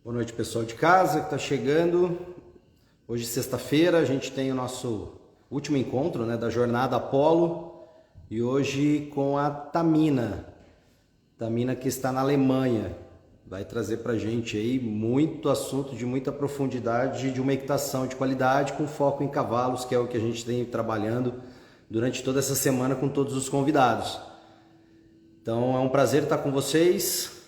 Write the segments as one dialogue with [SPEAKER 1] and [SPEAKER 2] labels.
[SPEAKER 1] Boa noite, pessoal de casa que está chegando. Hoje, sexta-feira, a gente tem o nosso último encontro, né, da Jornada Apolo. E hoje com a Tamina. Tamina que está na Alemanha. Vai trazer para a gente aí muito assunto de muita profundidade, de uma equitação de qualidade com foco em cavalos, que é o que a gente tem trabalhando durante toda essa semana com todos os convidados. Então é um prazer estar com vocês.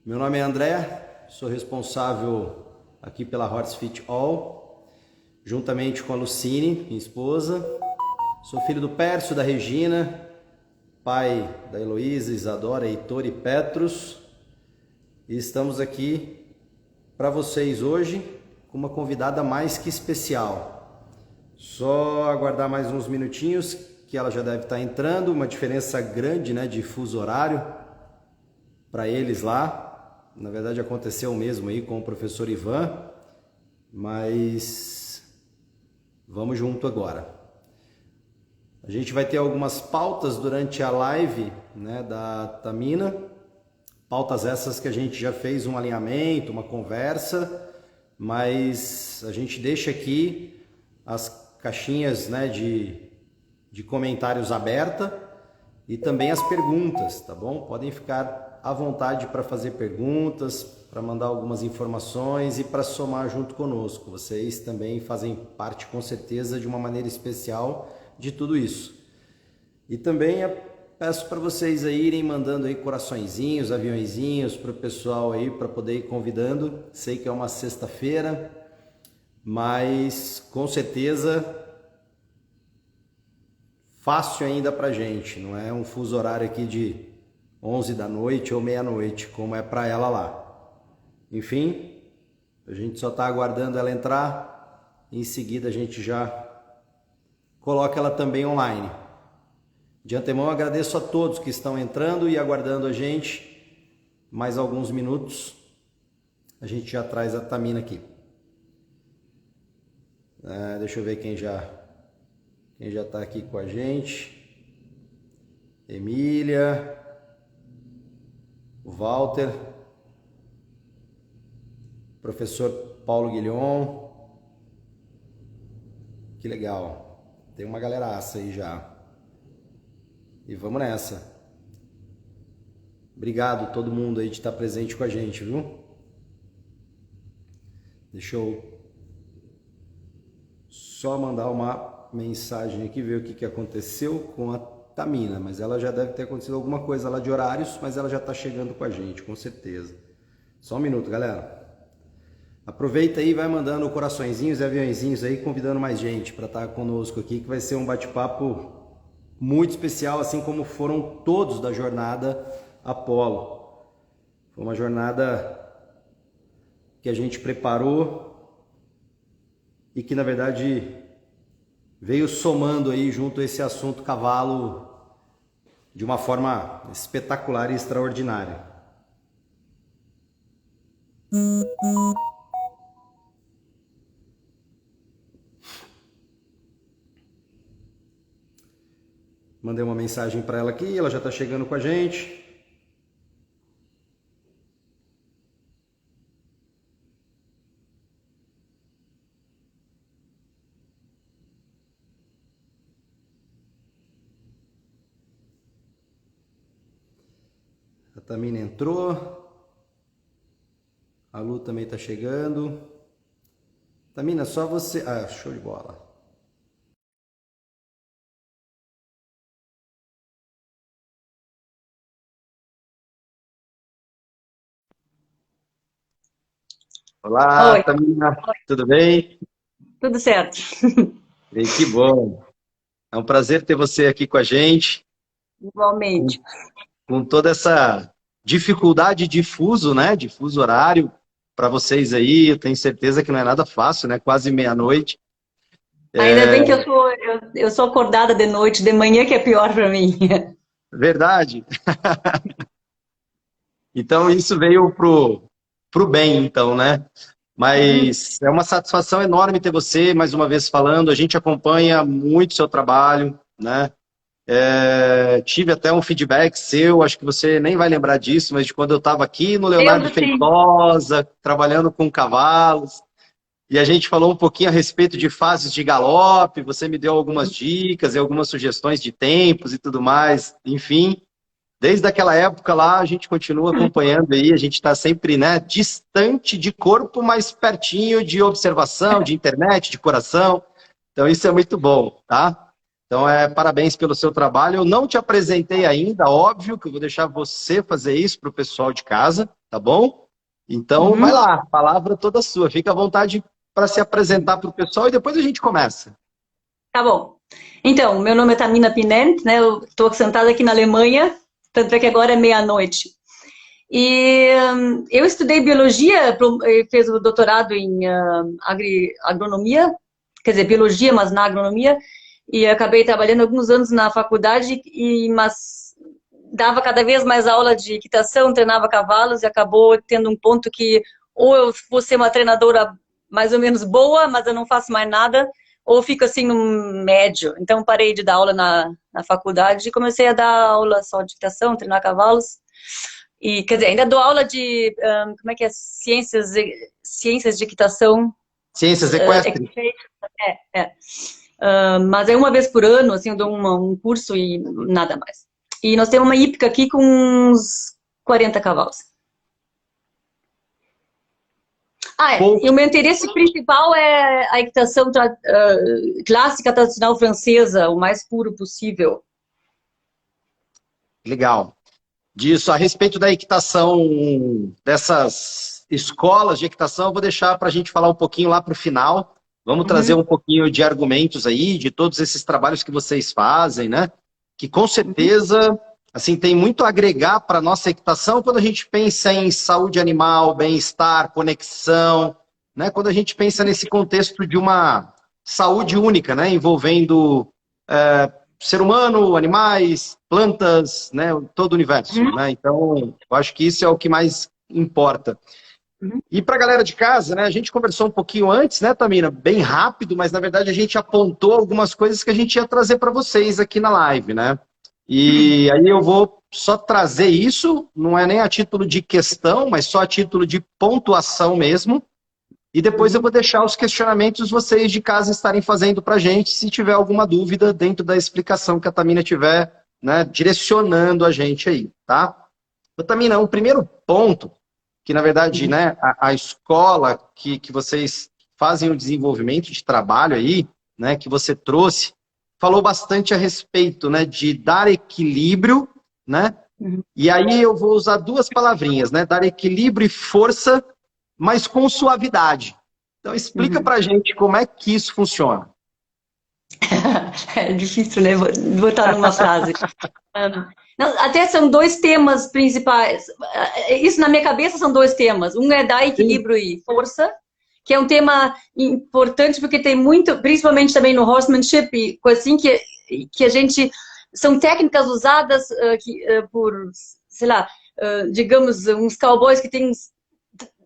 [SPEAKER 1] Meu nome é André, sou responsável aqui pela Horse Fit All, juntamente com a Lucine, minha esposa. Sou filho do Pércio, da Regina, pai da Heloísa, Isadora, Heitor e Petrus. E estamos aqui para vocês hoje com uma convidada mais que especial. Só aguardar mais uns minutinhos que ela já deve estar entrando. Uma diferença grande, né, de fuso horário para eles lá. Na verdade aconteceu o mesmo aí com o professor Ivan, mas vamos junto agora. A gente vai ter algumas pautas durante a live, né, da Tamina. Pautas essas que a gente já fez um alinhamento, uma conversa, mas a gente deixa aqui as caixinhas, né, de comentários aberta e também as perguntas, tá bom? Podem ficar à vontade para fazer perguntas, para mandar algumas informações e para somar junto conosco. Vocês também fazem parte, com certeza, de uma maneira especial de tudo isso. E também peço para vocês aí irem mandando aí coraçõezinhos, aviõezinhos para o pessoal aí, para poder ir convidando. Sei que é uma sexta-feira, mas com certeza fácil ainda para gente. Não é um fuso horário aqui de 11 da noite ou meia-noite, como é para ela lá. Enfim, a gente só está aguardando ela entrar. Em seguida a gente já coloca ela também online. De antemão agradeço a todos que estão entrando e aguardando a gente. Mais alguns minutos a gente já traz a Tamina aqui. Deixa eu ver quem já está aqui com a gente. Emília, o Walter, professor Paulo Guilhom. Que legal, tem uma galeraça aí já. E vamos nessa. Obrigado a todo mundo aí de estar presente com a gente, viu? Deixa eu só mandar uma mensagem aqui, ver o que aconteceu com a Tamina. Mas ela já deve ter acontecido alguma coisa lá de horários, mas ela já está chegando com a gente, com certeza. Só um minuto, galera. Aproveita aí e vai mandando coraçõezinhos e aviãozinhos aí, convidando mais gente para estar conosco aqui, que vai ser um bate-papo muito especial, assim como foram todos da jornada Apolo. Foi uma jornada que a gente preparou e que, na verdade, veio somando aí junto a esse assunto cavalo de uma forma espetacular e extraordinária. Mandei uma mensagem para ela aqui, ela já está chegando com a gente. A Tamina entrou. A Lu também está chegando. Tamina, só você... Ah, show de bola. Olá,
[SPEAKER 2] Oi,
[SPEAKER 1] Tamina, tudo bem?
[SPEAKER 2] tudo certo.
[SPEAKER 1] E que bom. É um prazer ter você aqui com a gente, com,
[SPEAKER 2] Igualmente.
[SPEAKER 1] com toda essa dificuldade de fuso, né? De fuso horário para vocês aí. Eu tenho certeza que não é nada fácil, né? Quase meia-noite.
[SPEAKER 2] Ainda bem que eu sou acordada de noite, de manhã que é pior para mim.
[SPEAKER 1] Verdade. Então isso veio pro bem, então, né?
[SPEAKER 2] Uhum.
[SPEAKER 1] Mas é uma satisfação enorme ter você mais uma vez falando. A gente acompanha muito seu trabalho, né? Tive até um feedback seu, acho que você nem vai lembrar disso, mas de quando eu estava aqui no Leonardo
[SPEAKER 2] Lembro, sim.
[SPEAKER 1] Feitosa, trabalhando com cavalos, e a gente falou um pouquinho a respeito de fases de galope, você me deu algumas dicas e algumas sugestões de tempos e tudo mais, enfim. Desde aquela época lá, a gente continua acompanhando aí, a gente está sempre, né, distante de corpo, mas pertinho de observação, de internet, de coração. Então isso é muito bom, tá? Então, parabéns pelo seu trabalho. Eu não te apresentei ainda, óbvio que eu vou deixar você fazer isso para o pessoal de casa, tá bom? Então, vai
[SPEAKER 2] Uhum.
[SPEAKER 1] lá, a palavra toda sua. Fica à vontade para se apresentar para o pessoal e depois a gente começa.
[SPEAKER 2] Tá bom. Então, meu nome é Tamina Pinent, né? Eu estou sentada aqui na Alemanha, tanto é que agora é meia-noite. E eu estudei biologia, fiz o doutorado em agronomia, quer dizer, biologia, mas na agronomia, e acabei trabalhando alguns anos na faculdade, mas dava cada vez mais aula de equitação, treinava cavalos, e acabou tendo um ponto que ou eu vou ser uma treinadora mais ou menos boa, mas eu não faço mais nada, ou fico assim no médio. Então parei de dar aula na faculdade e comecei a dar aula só de equitação, treinar cavalos. E, quer dizer, ainda dou aula de, como é que é, ciências de equitação.
[SPEAKER 1] Ciências equestres?
[SPEAKER 2] É. Mas é uma vez por ano, assim, eu dou um curso e nada mais. E nós temos uma hípica aqui com uns 40 cavalos. E o meu interesse principal é a equitação clássica, tradicional francesa, o mais puro possível.
[SPEAKER 1] Legal. Disso, a respeito da equitação, dessas escolas de equitação, eu vou deixar para a gente falar um pouquinho lá para o final. Vamos trazer um pouquinho de argumentos aí, de todos esses trabalhos que vocês fazem, né? Que com certeza, assim, tem muito a agregar para a nossa equitação quando a gente pensa em saúde animal, bem-estar, conexão, né? Quando a gente pensa nesse contexto de uma saúde única, né? Envolvendo ser humano, animais, plantas, né, todo o universo, né? Então, eu acho que isso é o que mais importa. E para a galera de casa, né, a gente conversou um pouquinho antes, né, Tamina? Bem rápido, mas na verdade a gente apontou algumas coisas que a gente ia trazer para vocês aqui na live, né? E aí eu vou só trazer isso, não é nem a título de questão, mas só a título de pontuação mesmo. E depois eu vou deixar os questionamentos vocês de casa estarem fazendo para a gente, se tiver alguma dúvida dentro da explicação que a Tamina tiver, né, direcionando a gente aí, tá? Então, Tamina, o primeiro ponto, que na verdade, né, a escola que vocês fazem o desenvolvimento de trabalho aí, né, que você trouxe, falou bastante a respeito, né, de dar equilíbrio, né? E aí eu vou usar duas palavrinhas, né? Dar equilíbrio e força, mas com suavidade. Então explica pra gente como é que isso funciona.
[SPEAKER 2] É difícil, né? Botar numa frase. Não, até são dois temas principais. Isso na minha cabeça são dois temas. Um é dar equilíbrio e força, que é um tema importante porque tem muito, principalmente também no horsemanship, e coisa assim que a gente são técnicas usadas por, sei lá, digamos, uns cowboys que têm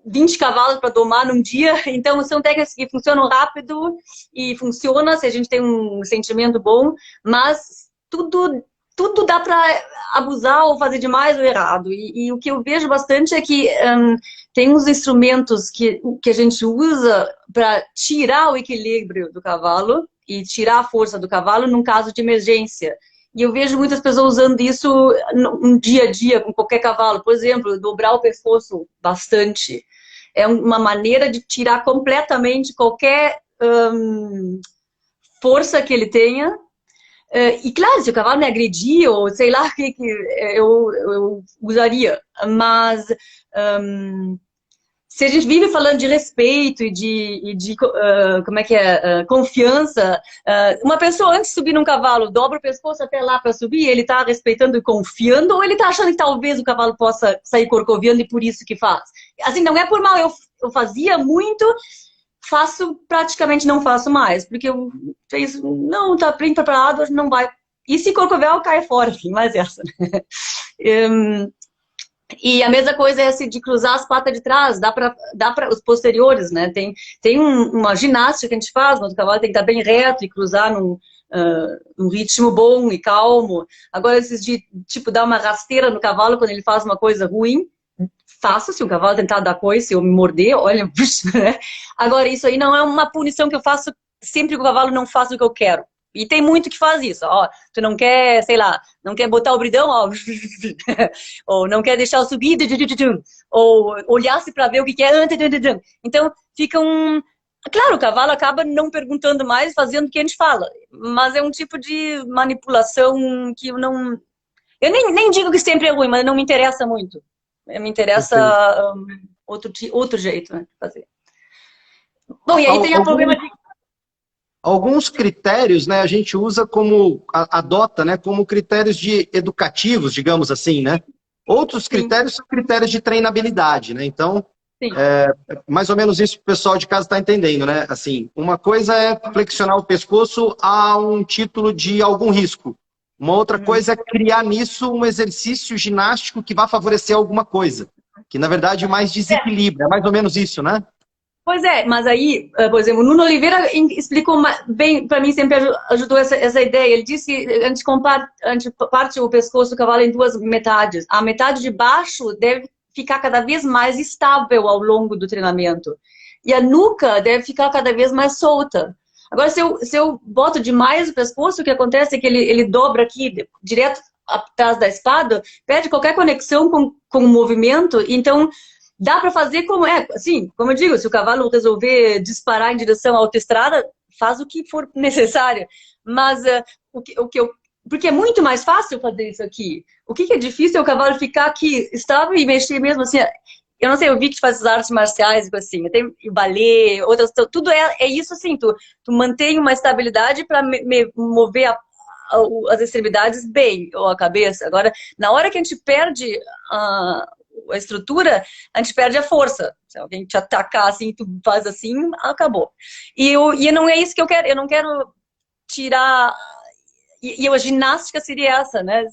[SPEAKER 2] 20 cavalos para domar num dia, então são técnicas que funcionam rápido e funciona se a gente tem um sentimento bom, mas tudo dá para abusar ou fazer demais ou errado. E o que eu vejo bastante é que tem uns instrumentos que a gente usa para tirar o equilíbrio do cavalo e tirar a força do cavalo num caso de emergência. E eu vejo muitas pessoas usando isso no dia a dia com qualquer cavalo. Por exemplo, dobrar o pescoço bastante. É uma maneira de tirar completamente qualquer força que ele tenha. E claro, se o cavalo me agredir, ou sei lá o que eu usaria. Mas se a gente vive falando de respeito e de como é que é, confiança, uma pessoa antes de subir num cavalo, dobra o pescoço até lá para subir, ele está respeitando e confiando, ou ele está achando que talvez o cavalo possa sair corcoviando e por isso que faz? Assim, não é por mal, eu fazia muito, praticamente não faço mais, porque eu fiz, não, tá bem preparado, não vai. E se corcoviar, cai fora, enfim, mas essa. E a mesma coisa é essa de cruzar as patas de trás, dá para os posteriores, né? Tem uma ginástica que a gente faz, mas o cavalo tem que estar bem reto e cruzar um ritmo bom e calmo. Agora, esses de, tipo, dar uma rasteira no cavalo quando ele faz uma coisa ruim, faço, se o cavalo tentar dar coice ou me morder, olha, né? Agora, isso aí não é uma punição que eu faço sempre que o cavalo não faz o que eu quero. E tem muito que faz isso, ó, tu não quer, sei lá, não quer botar o bridão, ó, ou não quer deixar o subir, ou olhar-se para ver o que é, então fica um... Claro, o cavalo acaba não perguntando mais, fazendo o que a gente fala, mas é um tipo de manipulação que eu não... Eu nem digo que sempre é ruim, mas não me interessa muito. Me interessa outro jeito, né, de fazer. Bom, e aí tem o problema de...
[SPEAKER 3] Alguns critérios, né, a gente usa como, adota, né, como critérios educativos, digamos assim, né? Outros critérios são critérios de treinabilidade, né? Então, mais ou menos isso que o pessoal de casa está entendendo, né? Assim, uma coisa é flexionar o pescoço a um título de algum risco. Uma outra coisa é criar nisso um exercício ginástico que vai favorecer alguma coisa. Que, na verdade, mais desequilibra. É mais ou menos isso, né?
[SPEAKER 2] Pois é, mas aí, por exemplo, o Nuno Oliveira explicou bem, para mim sempre ajudou essa ideia. Ele disse que a gente parte o pescoço do cavalo em duas metades. A metade de baixo deve ficar cada vez mais estável ao longo do treinamento. E a nuca deve ficar cada vez mais solta. Agora, se eu boto demais o pescoço, o que acontece é que ele dobra aqui, direto atrás da espada, perde qualquer conexão com o movimento, então... Dá para fazer como assim, como eu digo, se o cavalo resolver disparar em direção à autoestrada, faz o que for necessário. Mas porque é muito mais fácil fazer isso aqui. O que é difícil é o cavalo ficar aqui estável e mexer mesmo assim. Eu não sei, eu vi que tu faz as artes marciais, assim, tem o balé, outras, tudo é isso assim, tu mantém uma estabilidade para mover as extremidades bem, ou a cabeça. Agora, na hora que a gente perde a estrutura, a gente perde a força. Se alguém te atacar assim, tu faz assim, acabou. E não é isso que eu quero. Eu não quero tirar... E a ginástica seria essa, né?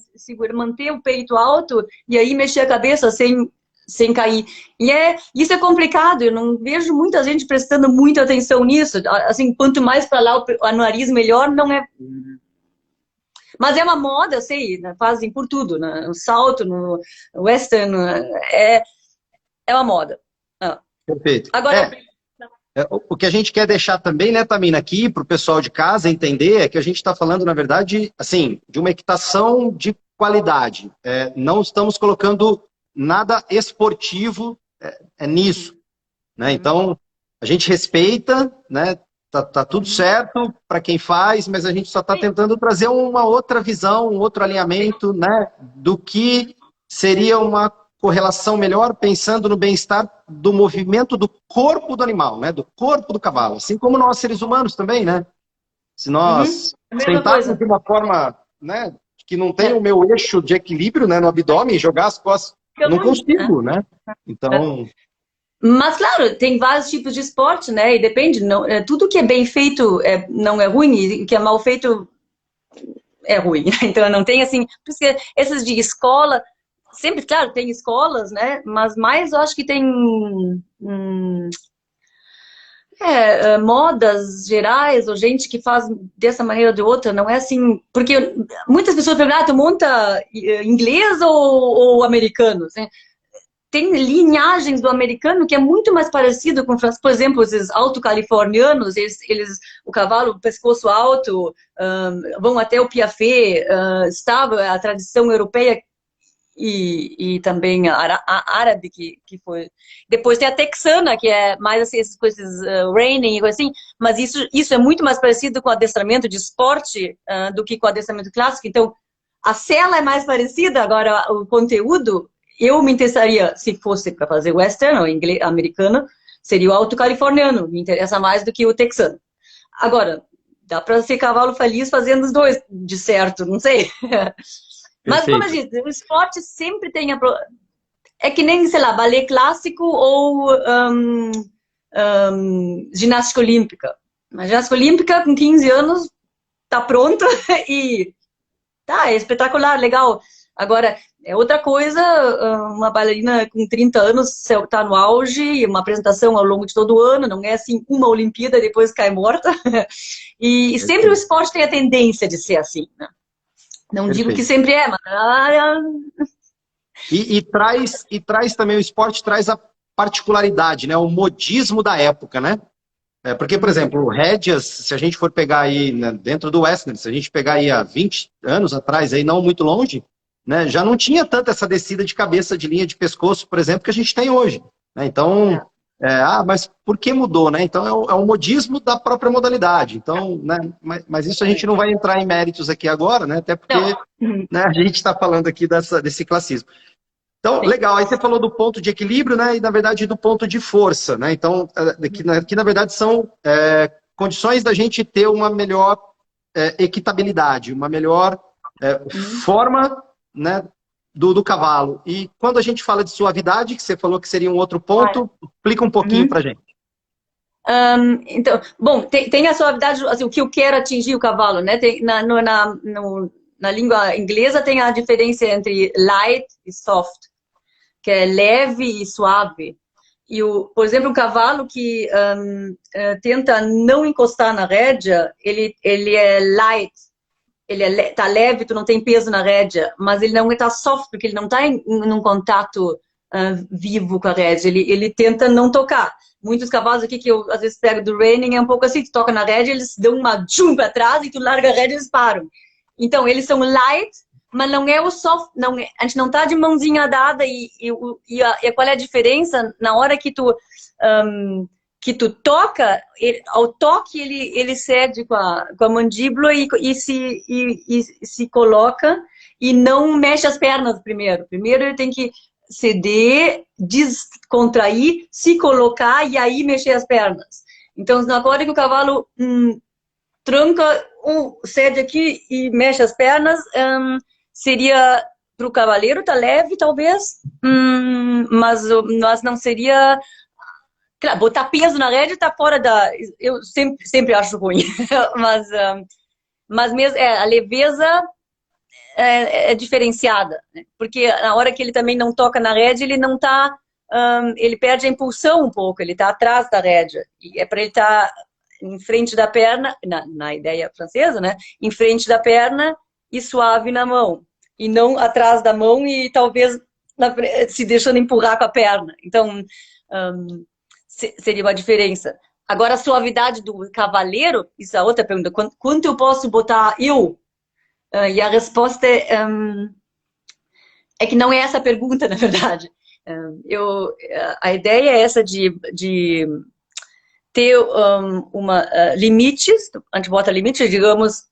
[SPEAKER 2] Manter o peito alto e aí mexer a cabeça sem cair. E isso é complicado. Eu não vejo muita gente prestando muita atenção nisso. Assim, quanto mais para lá o nariz, melhor, não é... Mas é uma moda, eu sei, né? Fazem por tudo, né? No salto, no western, é uma moda.
[SPEAKER 3] Perfeito.
[SPEAKER 2] Agora...
[SPEAKER 3] O que a gente quer deixar também, né, Tamina, aqui para o pessoal de casa entender é que a gente está falando, na verdade, assim, de uma equitação de qualidade. Não estamos colocando nada esportivo nisso, né? Então, a gente respeita, né? Tá tudo certo para quem faz, mas a gente só está tentando trazer uma outra visão, um outro alinhamento, né, do que seria uma correlação melhor, pensando no bem-estar do movimento do corpo do animal, né, do corpo do cavalo, assim como nós seres humanos também, né? Se nós sentarmos de uma forma, né, que não tem o meu eixo de equilíbrio, né, no abdômen, jogar as costas, eu não consigo, né? Então...
[SPEAKER 2] Mas, claro, tem vários tipos de esporte, né? E depende, tudo que é bem feito não é ruim, e o que é mal feito é ruim. Então, não tem assim... Porque esses de escola, sempre, claro, tem escolas, né? Mas mais eu acho que tem modas gerais, ou gente que faz dessa maneira ou de outra, não é assim... Porque muitas pessoas perguntam, tu monta inglês ou americano? Assim, tem linhagens do americano que é muito mais parecido com o francês. Por exemplo, esses alto-californianos, o cavalo, o pescoço alto, vão até o Piafet, estava a tradição europeia e também a árabe, que foi... Depois tem a texana, que é mais assim, essas coisas, reining e coisa assim, mas isso é muito mais parecido com o adestramento de esporte do que com o adestramento clássico. Então, a cela é mais parecida, agora o conteúdo... Eu me interessaria, se fosse para fazer western ou inglês, americano, seria o alto-californiano, me interessa mais do que o texano. Agora, dá para ser cavalo feliz fazendo os dois, de certo, não sei. Mas, como eu disse, o esporte sempre tem... É que nem, sei lá, balé clássico ou ginástica olímpica. A ginástica olímpica, com 15 anos, tá pronta e... Tá, é espetacular, legal. Agora, É outra coisa, uma bailarina com 30 anos está no auge, uma apresentação ao longo de todo o ano, não é assim uma Olimpíada e depois cai morta. E sempre o
[SPEAKER 3] Perfeito.
[SPEAKER 2] esporte tem a tendência de ser assim, né? Não digo que
[SPEAKER 3] Perfeito.
[SPEAKER 2] sempre é, mas...
[SPEAKER 3] E traz também, o esporte traz a particularidade, né? O modismo da época, né? Porque, por exemplo, rédeas, se a gente for pegar aí, né, dentro do Western, se a gente pegar aí há 20 anos atrás, aí não muito longe, né, já não tinha tanto essa descida de cabeça de linha de pescoço, por exemplo, que a gente tem hoje. Né? Então, mas por que mudou? Né? Então, é o modismo da própria modalidade. Então, né, mas isso a gente não vai entrar em méritos aqui agora, né, até porque
[SPEAKER 2] Não.
[SPEAKER 3] né, a gente está falando aqui desse classismo. Então,
[SPEAKER 2] Sim.
[SPEAKER 3] legal, aí você falou do ponto de equilíbrio, né, e na verdade do ponto de força, né, então, que na verdade são condições da gente ter uma melhor equitabilidade, uma melhor forma, né, do cavalo. E quando a gente fala de suavidade, que você falou que seria um outro ponto, explica um pouquinho pra gente.
[SPEAKER 2] Então, bom, tem a suavidade, assim, o que eu quero atingir o cavalo, né? Na língua inglesa tem a diferença entre light e soft, que é leve e suave. E, por exemplo, um cavalo que tenta não encostar na rédea, ele é light, ele tá leve, tu não tem peso na rédea, mas ele não está soft, porque ele não está em um contato vivo com a rédea, ele tenta não tocar. Muitos cavalos aqui que eu às vezes pego do reining é um pouco assim, tu toca na rédea, eles dão uma tchum para trás e tu larga a rédea e eles param. Então, eles são light, mas não é o soft, não é, a gente não tá de mãozinha dada e qual é a diferença na hora que tu toca, ao toque ele cede com a mandíbula e se coloca e não mexe as pernas primeiro. Primeiro ele tem que ceder, descontrair, se colocar e aí mexer as pernas. Então, na hora que o cavalo tranca, cede aqui e mexe as pernas, seria para o cavaleiro, tá leve, talvez, mas não seria... Claro, botar peso na rédea tá fora da... Eu sempre acho ruim, mas mesmo a leveza é diferenciada, né? Porque na hora que ele também não toca na rédea, ele não tá... ele perde a impulsão um pouco, ele tá atrás da rédea. E é para ele estar em frente da perna, na ideia francesa, né? Em frente da perna e suave na mão. E não atrás da mão e talvez se deixando empurrar com a perna. Então... seria uma diferença. Agora, a suavidade do cavaleiro, isso é outra pergunta. Quanto eu posso botar eu? E a resposta é que não é essa a pergunta, na verdade. A ideia é essa de ter limites, a gente bota limites, digamos,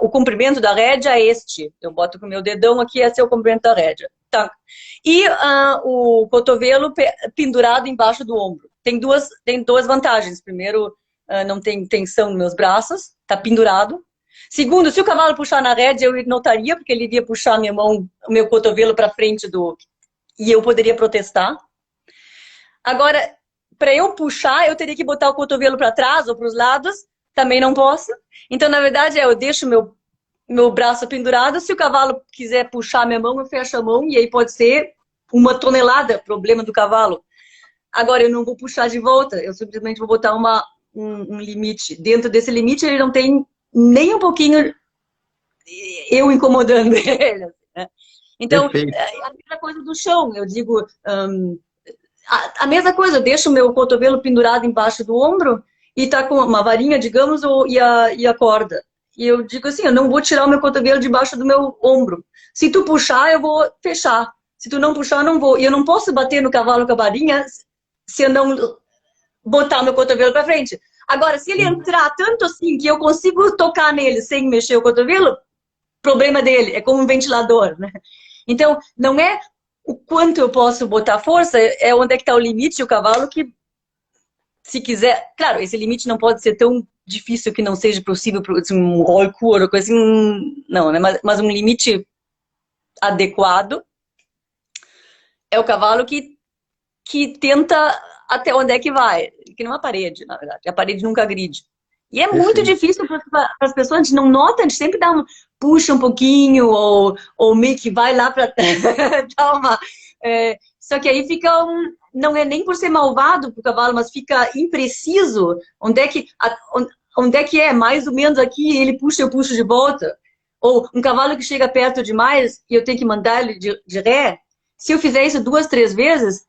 [SPEAKER 2] o comprimento da rédea é este. Eu boto com o meu dedão aqui, esse é o comprimento da rédea. Tá. E o cotovelo pendurado embaixo do ombro. Tem duas vantagens. Primeiro, não tem tensão nos meus braços, tá pendurado. Segundo, se o cavalo puxar na rédea, eu notaria, porque ele iria puxar minha mão, o meu cotovelo para frente e eu poderia protestar. Agora, para eu puxar, eu teria que botar o cotovelo para trás ou para os lados, também não posso. Então, na verdade, eu deixo meu braço pendurado. Se o cavalo quiser puxar minha mão, eu fecho a mão e aí pode ser 1 tonelada, problema do cavalo. Agora, eu não vou puxar de volta, eu simplesmente vou botar um limite. Dentro desse limite, ele não tem nem um pouquinho eu incomodando ele. Né? Então,
[SPEAKER 3] Perfeito.
[SPEAKER 2] a mesma coisa do chão, eu digo... a mesma coisa, eu deixo o meu cotovelo pendurado embaixo do ombro e tá com uma varinha, digamos, e a corda. E eu digo assim, eu não vou tirar o meu cotovelo debaixo do meu ombro. Se tu puxar, eu vou fechar. Se tu não puxar, eu não vou. E eu não posso bater no cavalo com a varinha se eu não botar o meu cotovelo para frente. Agora, se ele entrar tanto assim que eu consigo tocar nele sem mexer o cotovelo, problema dele, é como um ventilador, né? Então, não é o quanto eu posso botar força, é onde é que está o limite, o cavalo que, se quiser... Claro, esse limite não pode ser tão difícil que não seja possível assim, um roll-cour ou coisa assim, não, né? Mas um limite adequado é o cavalo que tenta até onde é que vai, que não é uma parede, na verdade, a parede nunca agride. E é muito difícil para as pessoas, a gente não nota, a gente sempre puxa um pouquinho, ou meio que vai lá para dar uma... só que aí fica não é nem por ser malvado pro cavalo, mas fica impreciso onde é que é, mais ou menos aqui, ele puxa, eu puxo de volta. Ou um cavalo que chega perto demais e eu tenho que mandar ele de ré, se eu fizer isso 2, 3 vezes,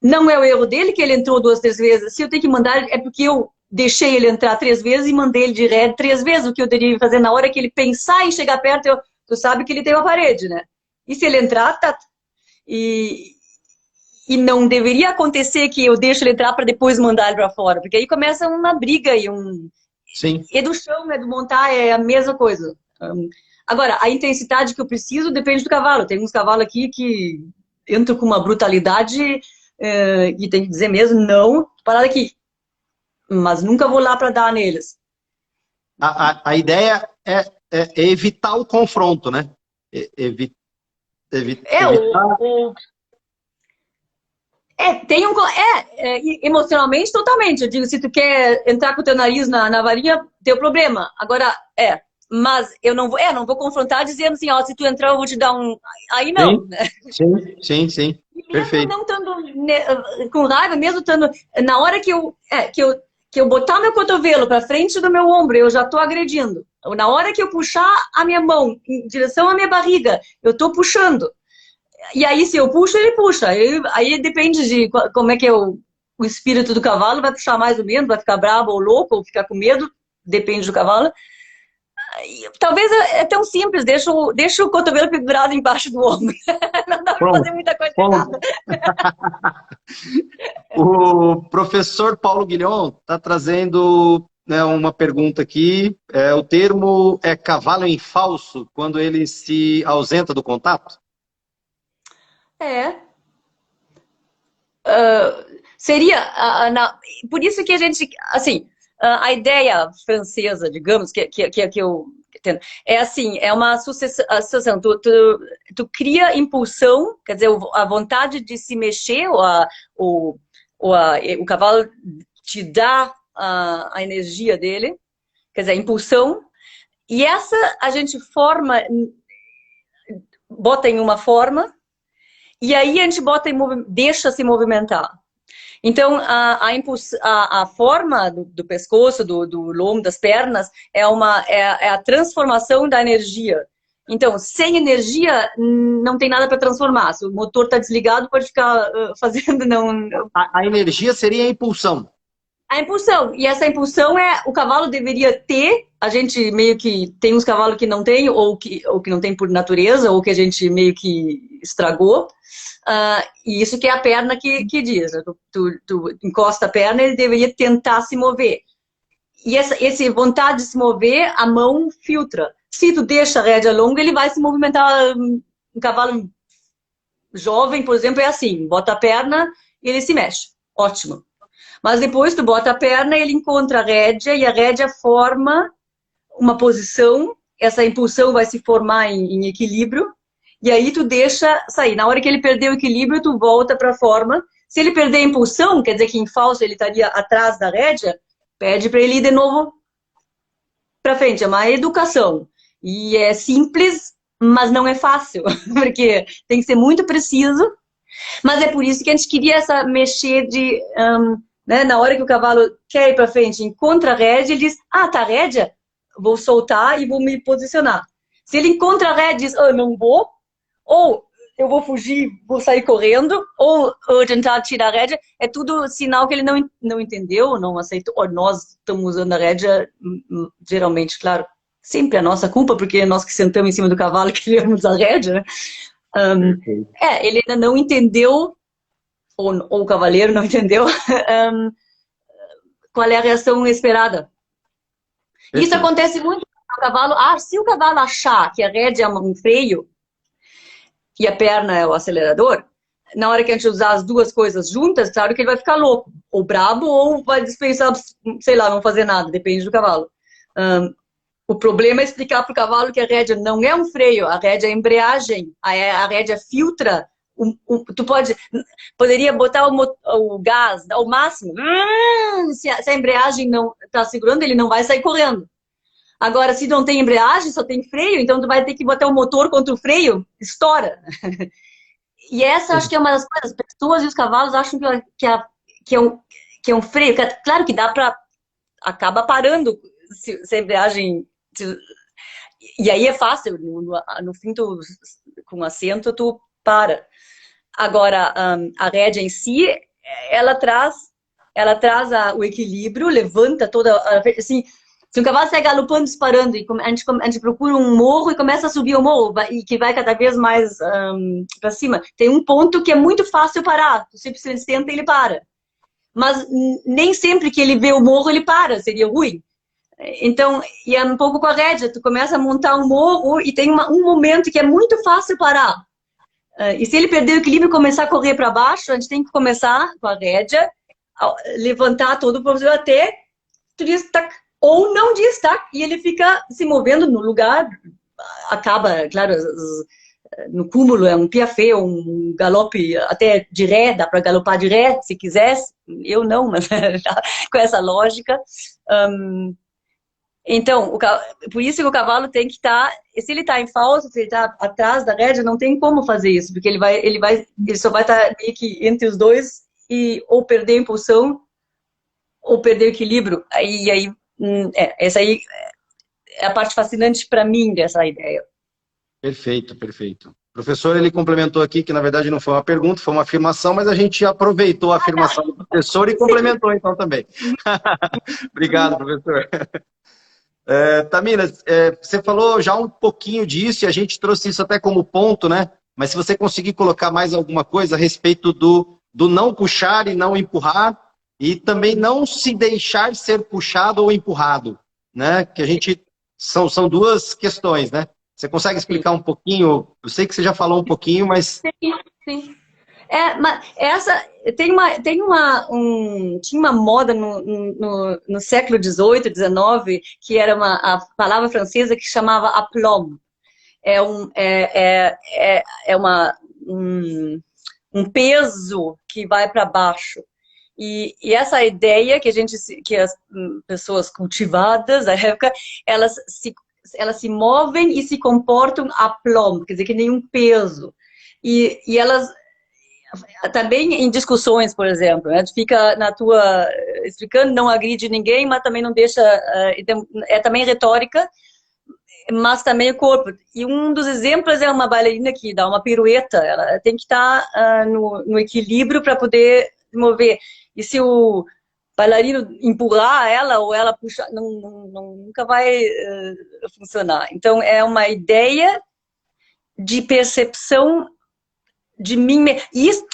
[SPEAKER 2] não é o erro dele que ele entrou 2, 3 vezes. Se eu tenho que mandar, é porque eu deixei ele entrar 3 vezes e mandei ele de ré 3 vezes. O que eu teria que fazer na hora que ele pensar em chegar perto, tu sabe que ele tem uma parede, né? E se ele entrar, tá... E não deveria acontecer que eu deixo ele entrar para depois mandar ele para fora, porque aí começa uma briga e
[SPEAKER 3] Sim.
[SPEAKER 2] É do chão, é do montar, é a mesma coisa. Agora, a intensidade que eu preciso depende do cavalo. Tem uns cavalos aqui que entram com uma brutalidade e tem que dizer mesmo, não, parar aqui. Mas nunca vou lá para dar neles.
[SPEAKER 3] A ideia é evitar o confronto, né? Evitar...
[SPEAKER 2] emocionalmente, totalmente. Eu digo, se tu quer entrar com o teu nariz na varinha, teu problema. Agora, mas eu não vou confrontar dizendo assim, ó, se tu entrar eu vou te dar um... Aí não, né?
[SPEAKER 3] Sim. Perfeito.
[SPEAKER 2] Mesmo não estando com raiva, mesmo estando... Na hora que eu botar meu cotovelo para frente do meu ombro, eu já tô agredindo. Na hora que eu puxar a minha mão em direção à minha barriga, eu tô puxando. E aí, se eu puxo, ele puxa. Aí depende de como é que é o espírito do cavalo. Vai puxar mais ou menos, vai ficar bravo ou louco, ou ficar com medo. Depende do cavalo. Talvez é tão simples. Deixa o cotovelo pendurado embaixo do ombro. Não dá para fazer muita coisa errada.
[SPEAKER 3] O professor Paulo Guilhom está trazendo, né, uma pergunta aqui. O termo é cavalo em falso quando ele se ausenta do contato?
[SPEAKER 2] Seria, por isso que a gente, assim, a ideia francesa, digamos, que eu entendo, é assim, é uma associação, tu cria impulsão, quer dizer, a vontade de se mexer, o cavalo te dá a energia dele, quer dizer, a impulsão, e essa a gente bota em uma forma, e aí a gente deixa se movimentar. Então, a forma do pescoço, do lombo, das pernas, é a transformação da energia. Então, sem energia, não tem nada para transformar. Se o motor está desligado, pode ficar fazendo...
[SPEAKER 3] A energia seria a impulsão.
[SPEAKER 2] A impulsão. E essa impulsão o cavalo deveria ter. A gente meio que tem uns cavalos que não tem, ou que não tem por natureza, ou que a gente meio que estragou. E isso que é a perna que diz. Tu encosta a perna, ele deveria tentar se mover. E essa vontade de se mover, a mão filtra. Se tu deixa a rédea longa, ele vai se movimentar. Um cavalo jovem, por exemplo, é assim. Bota a perna e ele se mexe. Ótimo. Mas depois tu bota a perna, ele encontra a rédea e a rédea forma uma posição. Essa impulsão vai se formar em equilíbrio. E aí tu deixa sair. Na hora que ele perder o equilíbrio, tu volta para a forma. Se ele perder a impulsão, quer dizer que em falso ele estaria atrás da rédea, pede para ele ir de novo para frente. É uma educação. E é simples, mas não é fácil. Porque tem que ser muito preciso. Mas é por isso que a gente queria mexer de... né, na hora que o cavalo quer ir para frente, encontra a rédea, ele diz, tá, rédea, vou soltar e vou me posicionar. Se ele encontra a rédea e diz, não vou, ou eu vou fugir, vou sair correndo, ou tentar tirar a rédea, é tudo sinal que ele não entendeu, não aceitou. Ou nós estamos usando a rédea, geralmente, claro, sempre a nossa culpa, porque é nós que sentamos em cima do cavalo e criamos a rédea, né? Ele ainda não entendeu, ou o cavaleiro não entendeu, qual é a reação esperada. Isso acontece muito com o cavalo. Se o cavalo achar que a rédea é um freio, e a perna é o acelerador, na hora que a gente usar as duas coisas juntas, claro que ele vai ficar louco, ou brabo, ou vai dispensar, sei lá, não fazer nada, depende do cavalo. O problema é explicar para o cavalo que a rédea não é um freio, a rédea é embreagem, a rédea filtra tu poderia botar o gás ao máximo. Se a embreagem não está segurando, ele não vai sair correndo. Agora, se não tem embreagem, só tem freio, então tu vai ter que botar o motor contra o freio, estoura. E essa acho que é uma das coisas. As pessoas e os cavalos acham que é um freio. Claro que dá para... Acaba parando se a embreagem... E aí é fácil. No fim, com assento, tu para. Agora, a rédea em si, ela traz o equilíbrio, levanta toda... Assim, se um cavalo sai galopando, disparando, e a gente procura um morro e começa a subir o morro, e que vai cada vez mais para cima, tem um ponto que é muito fácil parar. Tu simplesmente senta e ele para. Mas nem sempre que ele vê o morro, ele para. Seria ruim. Então, e é um pouco com a rédea. Tu começa a montar um morro e tem um momento que é muito fácil parar. E se ele perder o equilíbrio e começar a correr para baixo, a gente tem que começar com a rédea, levantar todo o professor até tu diz, tac, ou não diz, tá? E ele fica se movendo no lugar, acaba, claro, no cúmulo é um piafé, um galope até de ré, dá para galopar de ré, se quisesse, eu não, mas com essa lógica. Então, por isso que o cavalo tem que estar, se ele está em falso, se ele está atrás da rédea, não tem como fazer isso, porque ele só vai estar meio que entre os dois e ou perder a impulsão ou perder o equilíbrio. Essa aí é a parte fascinante para mim dessa ideia.
[SPEAKER 3] Perfeito, perfeito. O professor, ele complementou aqui que, na verdade, não foi uma pergunta, foi uma afirmação, mas a gente aproveitou a afirmação do professor e complementou, então, também. Obrigado, professor. Tamina, você falou já um pouquinho disso, e a gente trouxe isso até como ponto, né? Mas se você conseguir colocar mais alguma coisa a respeito do não puxar e não empurrar, e também não se deixar ser puxado ou empurrado, né? Que a gente... São duas questões, né? Você consegue explicar um pouquinho? Eu sei que você já falou um pouquinho, mas...
[SPEAKER 2] Sim. Mas essa... Tinha uma moda no século XVIII, XIX, que era a palavra francesa que chamava aplomb. Um peso que vai para baixo. E essa ideia que as pessoas cultivadas da época, elas se movem e se comportam a plomb, quer dizer, que nem um peso. E elas, também em discussões, por exemplo, né, tu fica na tua, explicando, não agride ninguém, mas também não deixa, é também retórica, mas também o corpo. E um dos exemplos é uma bailarina que dá uma pirueta, ela tem que estar no equilíbrio para poder se mover. E se o bailarino empurrar ela ou ela puxar, nunca vai funcionar. Então, é uma ideia de percepção de mim. E isso,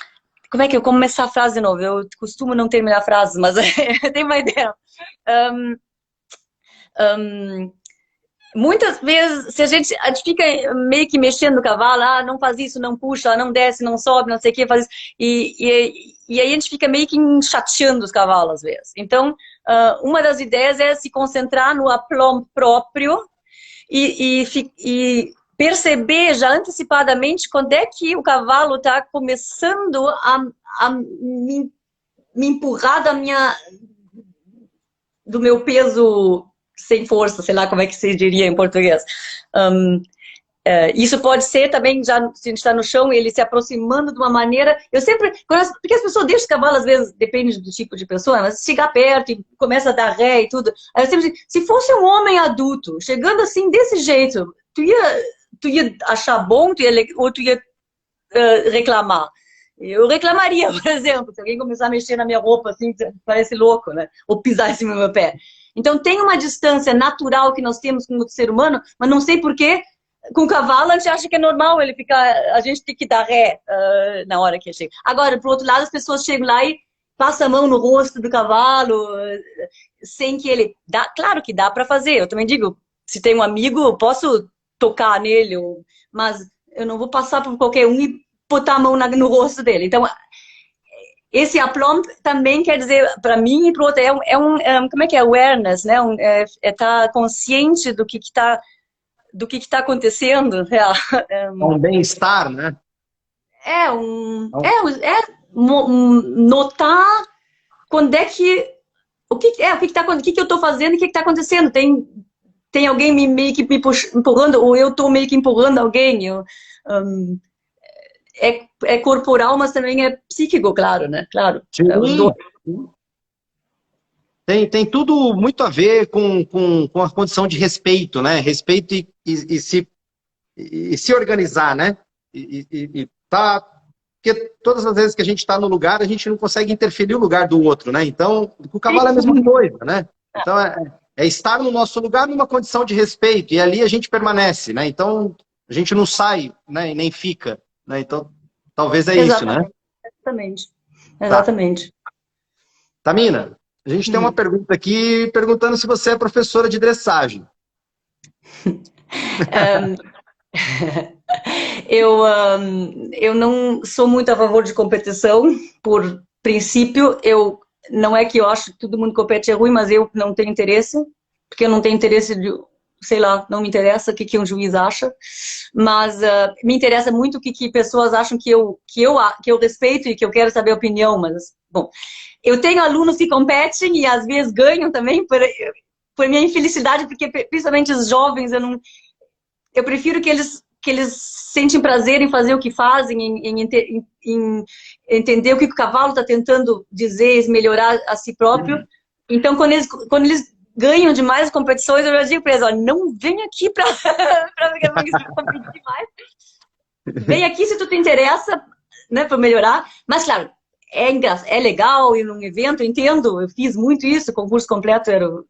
[SPEAKER 2] como é que eu começar a frase de novo? Eu costumo não terminar frases, mas tem uma ideia. Muitas vezes, se a gente fica meio que mexendo no cavalo, não faz isso, não puxa, não desce, não sobe, não sei o que, faz isso, e aí a gente fica meio que chateando os cavalos às vezes. Então, uma das ideias é se concentrar no aplomb próprio e perceber já antecipadamente quando é que o cavalo está começando a me empurrar do meu peso sem força, sei lá como é que se diria em português. Isso pode ser também, já se a gente está no chão, ele se aproximando de uma maneira... Porque as pessoas deixam o cavalo, às vezes, depende do tipo de pessoa, mas chegar perto e começa a dar ré e tudo. Aí eu sempre digo, se fosse um homem adulto, chegando assim, desse jeito, tu ia achar bom ou tu ia reclamar? Eu reclamaria, por exemplo, se alguém começar a mexer na minha roupa, assim, parece louco, né? Ou pisar em cima do meu pé. Então, tem uma distância natural que nós temos com o ser humano, mas não sei porquê, com o cavalo a gente acha que é normal ele ficar, a gente tem que dar ré na hora que chega. Agora, por outro lado, as pessoas chegam lá e passam a mão no rosto do cavalo, sem que ele... Claro que dá para fazer, eu também digo, se tem um amigo, eu posso tocar nele, mas eu não vou passar por qualquer um e botar a mão no rosto dele. Então, esse aplomb também quer dizer, para mim e para o outro, como é que é? Awareness, né? Estar consciente do que está acontecendo.
[SPEAKER 3] Um bem-estar, né?
[SPEAKER 2] Notar quando é que o que que eu estou fazendo e o que está acontecendo. Tem alguém meio que me empurrando, ou eu estou meio que empurrando alguém. É corporal, mas também é psíquico, claro, né? Claro.
[SPEAKER 3] Tem tudo muito a ver com a condição de respeito, né? Respeito e se organizar, né? Porque todas as vezes que a gente está no lugar, a gente não consegue interferir no lugar do outro, né? Então, o cavalo é a mesma coisa, né? Então, é estar no nosso lugar numa condição de respeito, e ali a gente permanece, né? Então, a gente não sai, né? E nem fica, né? Então, talvez isso, né?
[SPEAKER 2] Exatamente.
[SPEAKER 3] Tamina, a gente tem uma pergunta aqui perguntando se você é professora de dressagem.
[SPEAKER 2] Eu não sou muito a favor de competição, por princípio. Não é que eu acho que todo mundo compete é ruim, mas eu não tenho interesse, porque eu não tenho interesse de, sei lá, não me interessa o que um juiz acha, mas me interessa muito o que pessoas acham que eu respeito e que eu quero saber a opinião, mas, bom, eu tenho alunos que competem e às vezes ganham também, por minha infelicidade, porque principalmente os jovens, eu prefiro que eles sentem prazer em fazer o que fazem, em entender o que o cavalo está tentando dizer, melhorar a si próprio. Então, quando eles ganham demais competições, eu já digo para eles, olha, não vem aqui para competir mais. Vem aqui se tu te interessa, né, para melhorar. Mas, claro, é legal ir num evento, eu entendo, eu fiz muito isso, concurso completo eu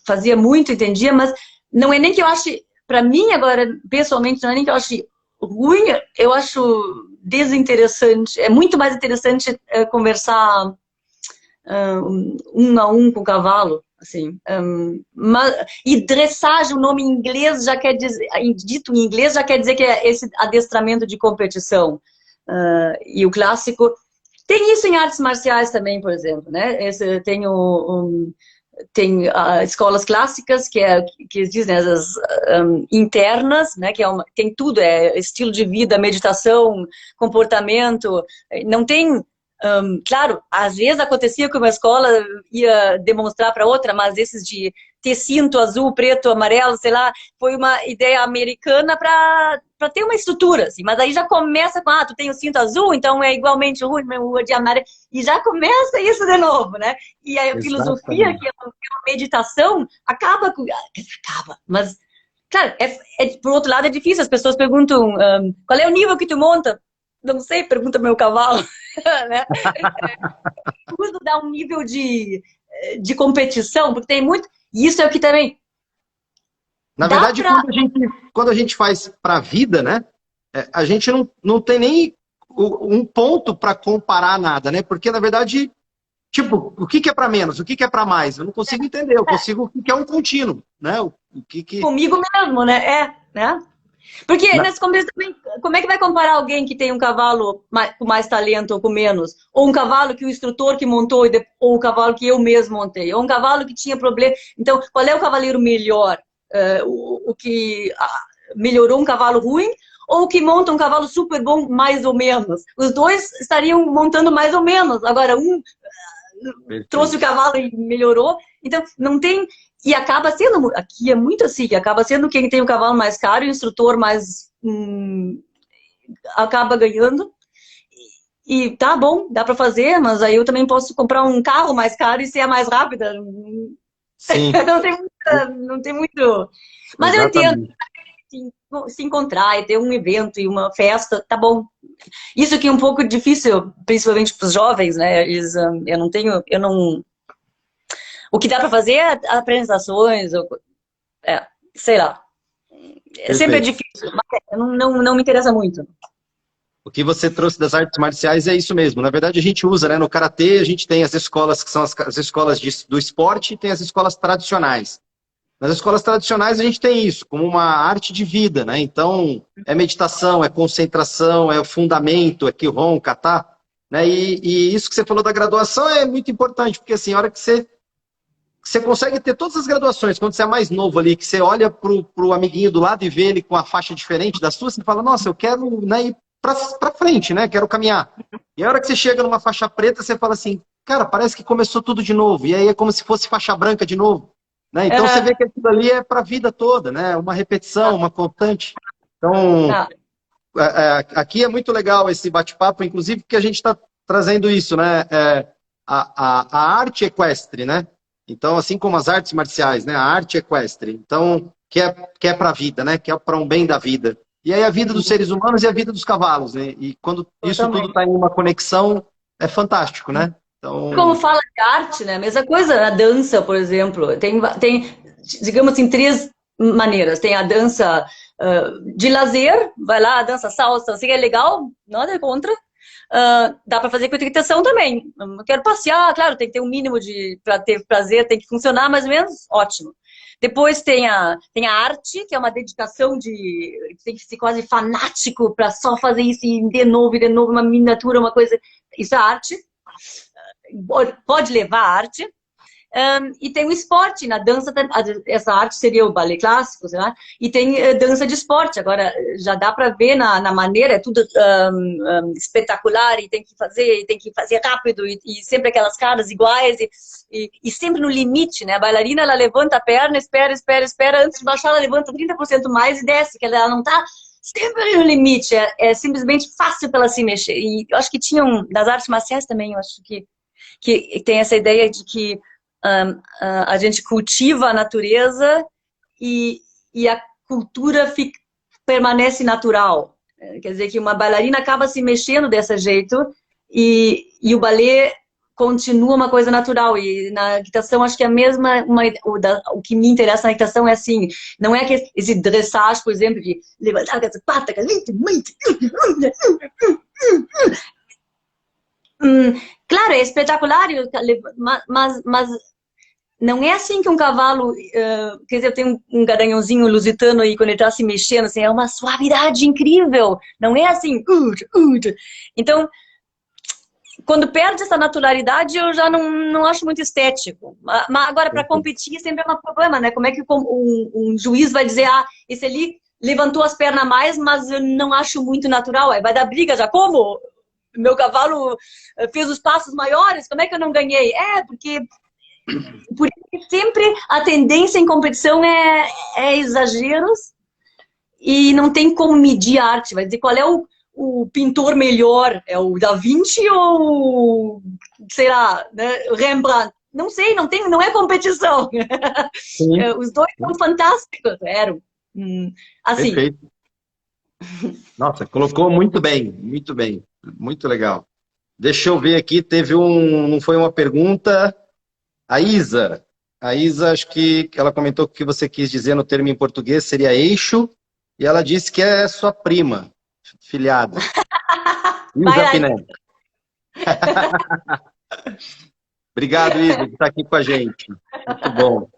[SPEAKER 2] fazia muito, entendia, mas não é nem que eu ache, para mim agora, pessoalmente, não é nem que eu ache ruim, eu acho desinteressante. É muito mais interessante conversar um a um com o cavalo, assim. E dressagem, o nome em inglês já quer dizer, dito em inglês já quer dizer que é esse adestramento de competição. E o clássico tem isso em artes marciais também, por exemplo, né? Tem escolas clássicas que dizem as internas, né? Tem tudo, estilo de vida, meditação, comportamento. Não tem, claro, às vezes acontecia que uma escola ia demonstrar para outra, mas esses de ter cinto azul, preto, amarelo, sei lá, foi uma ideia americana para ter uma estrutura, assim. Mas aí já começa com, tu tem o cinto azul, então é igualmente ruim, o de amarelo, e já começa isso de novo, né? E a filosofia, que é uma meditação, acaba, mas, claro, por outro lado é difícil, as pessoas perguntam, qual é o nível que tu monta? Não sei, pergunta meu cavalo, né? Tudo dá um nível de competição, porque tem muito. E isso é o que também.
[SPEAKER 3] Na verdade, quando a gente faz para a vida, né? A gente não tem nem um ponto para comparar nada, né? Porque, na verdade, tipo, o que é para menos? O que é para mais? Eu não consigo entender. Eu consigo o que é um contínuo, né?
[SPEAKER 2] Comigo mesmo, né? Né? Porque nesse começo também, como é que vai comparar alguém que tem um cavalo com mais talento ou com menos? Ou um cavalo que o instrutor que montou, ou um cavalo que eu mesmo montei? Ou um cavalo que tinha problema? Então, qual é o cavaleiro melhor? O que melhorou um cavalo ruim? Ou o que monta um cavalo super bom, mais ou menos? Os dois estariam montando mais ou menos. Agora, um trouxe o cavalo e melhorou. Então, não tem... E acaba sendo, aqui é muito assim, acaba sendo quem tem o cavalo mais caro e o instrutor mais... acaba ganhando. E tá bom, dá para fazer, mas aí eu também posso comprar um carro mais caro e ser a mais rápida.
[SPEAKER 3] Sim.
[SPEAKER 2] não tem muito... Mas
[SPEAKER 3] exatamente.
[SPEAKER 2] Eu entendo, se encontrar e ter um evento e uma festa, tá bom. Isso aqui é um pouco difícil, principalmente para os jovens, né? O que dá para fazer é apresentações, sei lá. Sempre é difícil, mas não me interessa muito.
[SPEAKER 3] O que você trouxe das artes marciais é isso mesmo. Na verdade, a gente usa, né? No karatê, a gente tem as escolas que são as escolas do esporte e tem as escolas tradicionais. Nas escolas tradicionais, a gente tem isso como uma arte de vida, né? Então, é meditação, é concentração, é o fundamento, é Kihon, Kata, né? E isso que você falou da graduação é muito importante, porque assim, a hora que você consegue ter todas as graduações, quando você é mais novo ali, que você olha pro amiguinho do lado e vê ele com a faixa diferente da sua, você fala, nossa, eu quero, né, ir para frente, né? Quero caminhar. E a hora que você chega numa faixa preta, você fala assim, cara, parece que começou tudo de novo. E aí é como se fosse faixa branca de novo. Né? Então você vê que aquilo ali é para a vida toda, né? Uma repetição, uma constante. Então, aqui é muito legal esse bate-papo, inclusive porque a gente está trazendo isso, né? A arte equestre, né? Então, assim como as artes marciais, né? A arte equestre. Então, que é para a vida, né? Que é para um bem da vida. E aí a vida dos seres humanos e a vida dos cavalos, né? E quando isso tudo está em uma conexão, é fantástico, né? Então...
[SPEAKER 2] Como fala de arte, né? Mesma coisa, a dança, por exemplo. Tem, digamos assim, 3 maneiras. Tem a dança de lazer, vai lá, dança salsa, assim, é legal, nada contra. Dá para fazer com equitação também. Eu quero passear, claro, tem que ter um mínimo para ter prazer, tem que funcionar mais ou menos, ótimo. Depois tem a arte, que é uma dedicação tem que ser quase fanático para só fazer isso e de novo, uma miniatura, uma coisa. Isso é arte. Pode levar a arte. E tem o esporte, na dança, essa arte seria o balé clássico, sei lá, e tem dança de esporte. Agora, já dá para ver na maneira, é tudo espetacular, e tem que fazer rápido, e sempre aquelas caras iguais, e sempre no limite, né? A bailarina, ela levanta a perna, espera, antes de baixar, ela levanta 30% mais e desce, que ela não está sempre no limite, é simplesmente fácil para ela se mexer. E eu acho que das artes marciais também, eu acho que tem essa ideia de que a gente cultiva a natureza e a cultura permanece natural. Quer dizer que uma bailarina acaba se mexendo desse jeito e o balé continua uma coisa natural. E na equitação, acho que é a mesma... o que me interessa na equitação é assim, não é que esse dressage, por exemplo, de levantar as patas, claro, é espetacular, mas não é assim que um cavalo... quer dizer, eu tenho um garanhãozinho lusitano aí, quando ele está se mexendo, assim, é uma suavidade incrível. Não é assim... Então, quando perde essa naturalidade, eu já não acho muito estético. Mas agora, para competir, sempre é um problema, né? Como é que um juiz vai dizer, esse ali levantou as pernas a mais, mas eu não acho muito natural. Aí vai dar briga já. Como? Meu cavalo fez os passos maiores, como é que eu não ganhei? Porque sempre a tendência em competição é exageros e não tem como medir a arte. Vai dizer qual é o pintor melhor, é o Da Vinci ou, sei lá, né, Rembrandt? Não sei, não é competição. Os dois são fantásticos, eram. Assim.
[SPEAKER 3] Perfeito. Nossa, colocou muito bem, muito legal. Deixa eu ver aqui, não foi uma pergunta, a Isa, acho que ela comentou que o que você quis dizer no termo em português seria eixo, e ela disse que é sua prima, filhada. Isa Pinelli. Obrigado, Isa, por estar aqui com a gente. Muito bom.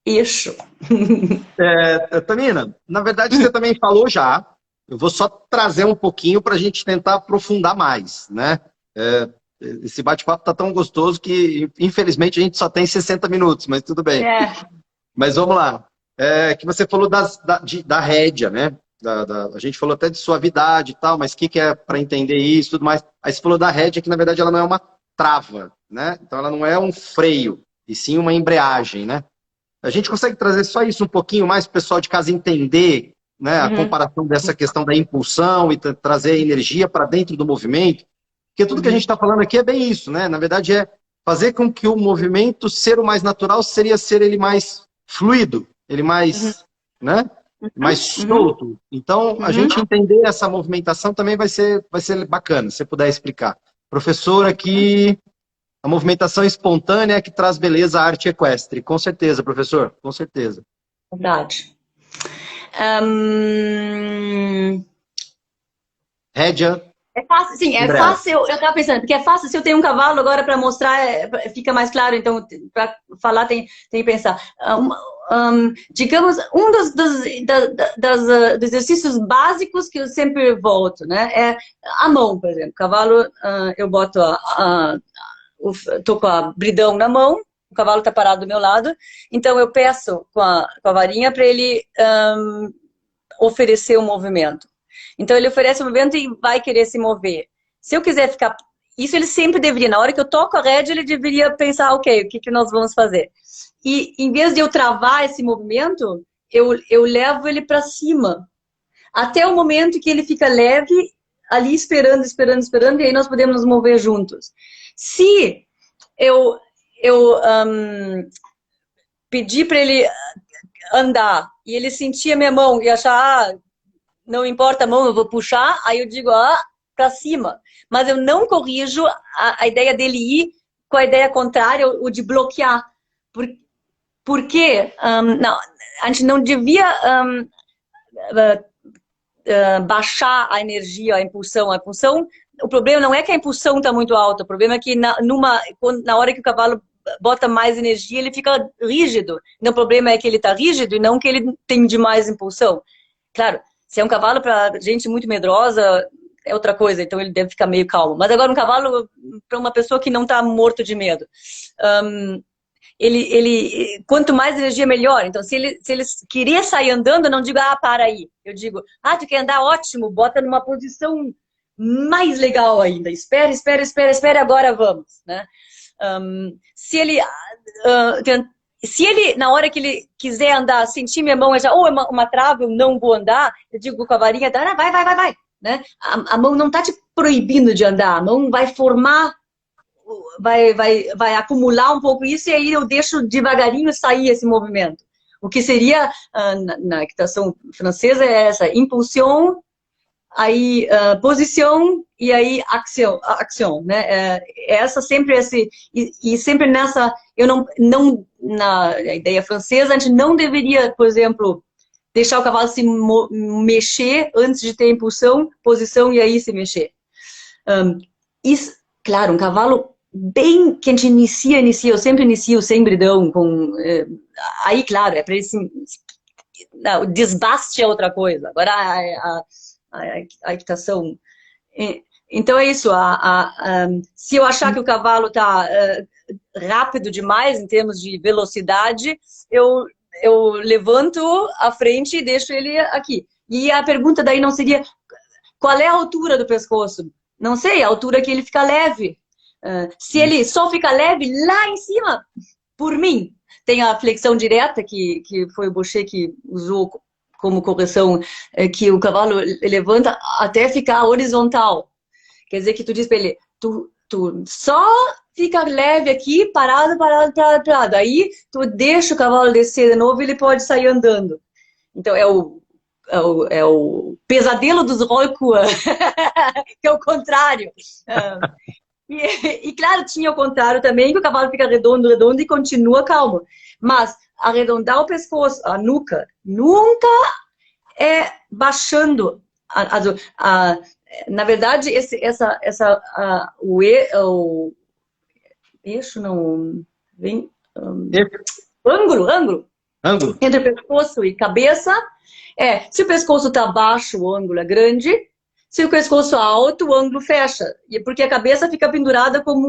[SPEAKER 2] Eixo.
[SPEAKER 3] Tamina, na verdade você também falou já, eu vou só trazer um pouquinho para a gente tentar aprofundar mais, né? Esse bate-papo tá tão gostoso que, infelizmente, a gente só tem 60 minutos, mas tudo bem. Mas vamos lá. Que você falou da rédea, né? A gente falou até de suavidade e tal, mas o que é para entender isso e tudo mais? Aí você falou da rédea, que na verdade ela não é uma trava, né? Então ela não é um freio, e sim uma embreagem, né? A gente consegue trazer só isso um pouquinho mais para o pessoal de casa entender, né, a comparação dessa questão da impulsão e trazer a energia para dentro do movimento? Porque tudo que a gente está falando aqui é bem isso, né? Na verdade é fazer com que o movimento ser o mais natural seria ser ele mais fluido, ele mais, né, mais solto. Então, a gente entender essa movimentação também vai ser bacana, se você puder explicar. Professor, aqui, a movimentação espontânea é que traz beleza à arte equestre. Com certeza, professor, com certeza.
[SPEAKER 2] Verdade.
[SPEAKER 3] Rédea.
[SPEAKER 2] É fácil, sim, é fácil. Eu estava pensando, porque é fácil, se eu tenho um cavalo agora para mostrar, fica mais claro, então, para falar tem que pensar. Digamos, um dos exercícios básicos que eu sempre volto, né, é a mão, por exemplo. O cavalo, eu boto tô com a bridão na mão, o cavalo está parado do meu lado, então eu peço com a varinha para ele oferecer o movimento. Então ele oferece o movimento e vai querer se mover. Se eu quiser ficar... Isso ele sempre deveria. Na hora que eu toco a rédea, ele deveria pensar, ok, o que nós vamos fazer? E em vez de eu travar esse movimento, eu levo ele para cima. Até o momento que ele fica leve, ali esperando, e aí nós podemos nos mover juntos. Se eu pedir para ele andar e ele sentir a minha mão e achar, não importa a mão, eu vou puxar, aí eu digo, para cima. Mas eu não corrijo a ideia dele ir com a ideia contrária, o de bloquear. Porque não, a gente não devia baixar a energia, a impulsão. O problema não é que a impulsão está muito alta, o problema é que na hora que o cavalo bota mais energia, ele fica rígido. Então, o problema é que ele está rígido e não que ele tem demais impulsão. Claro, se é um cavalo para gente muito medrosa, é outra coisa, então ele deve ficar meio calmo. Mas agora um cavalo para uma pessoa que não está morto de medo. Quanto mais energia, melhor. Então, se ele querer sair andando, eu não digo, para aí. Eu digo, tu quer andar? Ótimo, bota numa posição mais legal ainda. Espere, agora vamos, né? Se ele, na hora que ele quiser andar, sentir minha mão, ou é uma trava, eu não vou andar, eu digo com a varinha, vai, né? A mão não está te proibindo de andar, a mão vai formar, vai acumular um pouco isso, e aí eu deixo devagarinho sair esse movimento. O que seria, na equitação francesa, é essa, impulsion, aí posição e aí action, né? Essa sempre e sempre nessa, eu não na ideia francesa, a gente não deveria, por exemplo, deixar o cavalo se mexer antes de ter impulsão, posição e aí se mexer. Isso, claro, um cavalo bem que a gente inicia, eu sempre inicio sem bridão, aí, claro, é para ele o desbaste é outra coisa. Agora a equitação. Então é isso. Se eu achar que o cavalo está rápido demais em termos de velocidade, eu levanto a frente e deixo ele aqui. E a pergunta daí não seria qual é a altura do pescoço? Não sei, a altura que ele fica leve. Se ele só fica leve lá em cima, por mim, tem a flexão direta, que foi o Boucher que usou como correção, que o cavalo levanta até ficar horizontal. Quer dizer que tu diz para ele, tu só fica leve aqui, parado. Aí tu deixa o cavalo descer de novo e ele pode sair andando. Então é o pesadelo dos Rollkur, que é o contrário. E claro, tinha o contrário também, que o cavalo fica redondo e continua calmo. Mas arredondar o pescoço, a nuca, nunca é baixando. Na verdade, o eixo não vem. Ângulo entre o pescoço e cabeça. Se o pescoço está baixo, o ângulo é grande. Se o pescoço é alto, o ângulo fecha. E porque a cabeça fica pendurada como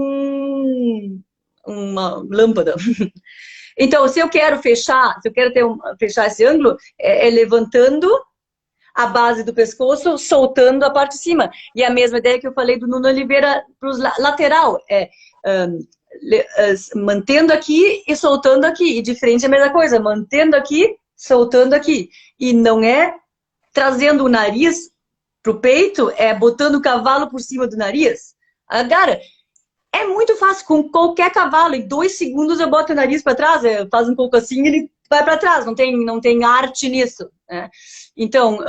[SPEAKER 2] uma lâmpada. Então, se eu quero fechar esse ângulo, é levantando a base do pescoço, soltando a parte de cima. E a mesma ideia que eu falei do Nuno Oliveira para os lateral. Mantendo aqui e soltando aqui. E de frente é a mesma coisa. Mantendo aqui, soltando aqui. E não é trazendo o nariz pro peito, é botando o cavalo por cima do nariz. Cara, é muito fácil, com qualquer cavalo, em 2 segundos eu boto o nariz para trás, faz um pouco assim, ele vai para trás, não tem arte nisso. Né? Então,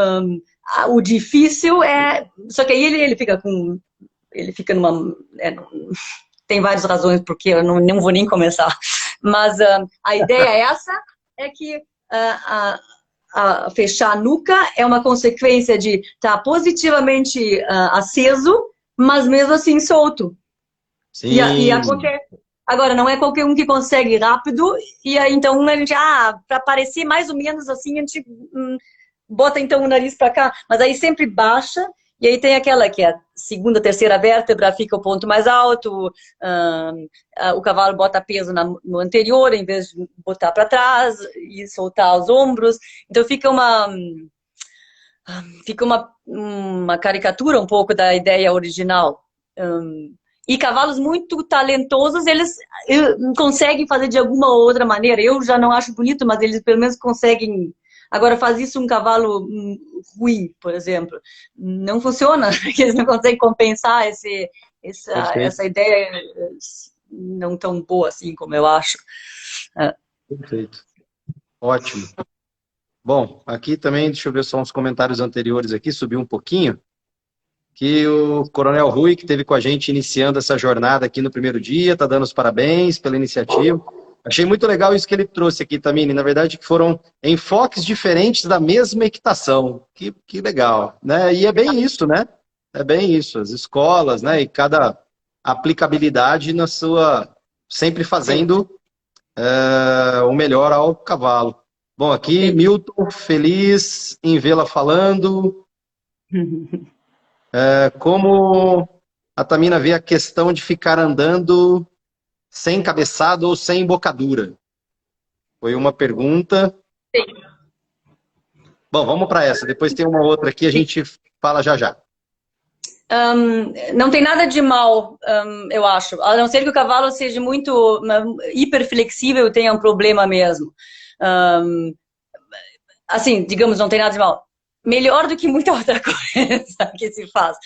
[SPEAKER 2] o difícil é... Só que aí ele fica numa... tem várias razões porque eu não vou nem começar. Mas a ideia é essa, é que fechar a nuca é uma consequência de estar positivamente aceso, mas mesmo assim solto.
[SPEAKER 3] Sim.
[SPEAKER 2] E acontece. Agora, não é qualquer um que consegue rápido, e aí então a gente, para parecer mais ou menos assim, a gente bota então o nariz para cá, mas aí sempre baixa, e aí tem aquela que é a segunda, terceira vértebra, fica o ponto mais alto, o cavalo bota peso no anterior, em vez de botar para trás e soltar os ombros, então fica fica uma caricatura um pouco da ideia original. E cavalos muito talentosos, eles conseguem fazer de alguma outra maneira. Eu já não acho bonito, mas eles pelo menos conseguem. Agora, faz isso um cavalo ruim, por exemplo. Não funciona, porque eles não conseguem compensar essa ideia não tão boa assim como eu acho.
[SPEAKER 3] Perfeito. Ótimo. Bom, aqui também, deixa eu ver só uns comentários anteriores aqui, subiu um pouquinho, que o Coronel Rui, que esteve com a gente iniciando essa jornada aqui no primeiro dia, está dando os parabéns pela iniciativa. Achei muito legal isso que ele trouxe aqui, Tamini, na verdade que foram enfoques diferentes da mesma equitação. Que legal, né? E é bem isso, né? É bem isso, as escolas, né? E cada aplicabilidade na sua... sempre fazendo o melhor ao cavalo. Bom, aqui, Milton, feliz em vê-la falando. Como a Tamina vê a questão de ficar andando sem cabeçada ou sem embocadura? Foi uma pergunta.
[SPEAKER 2] Sim.
[SPEAKER 3] Bom, vamos para essa. Depois tem uma outra aqui, a gente fala já já.
[SPEAKER 2] Não tem nada de mal, eu acho. A não ser que o cavalo seja muito hiperflexível e tenha um problema mesmo. Assim, digamos, não tem nada de mal. Melhor do que muita outra coisa que se faz.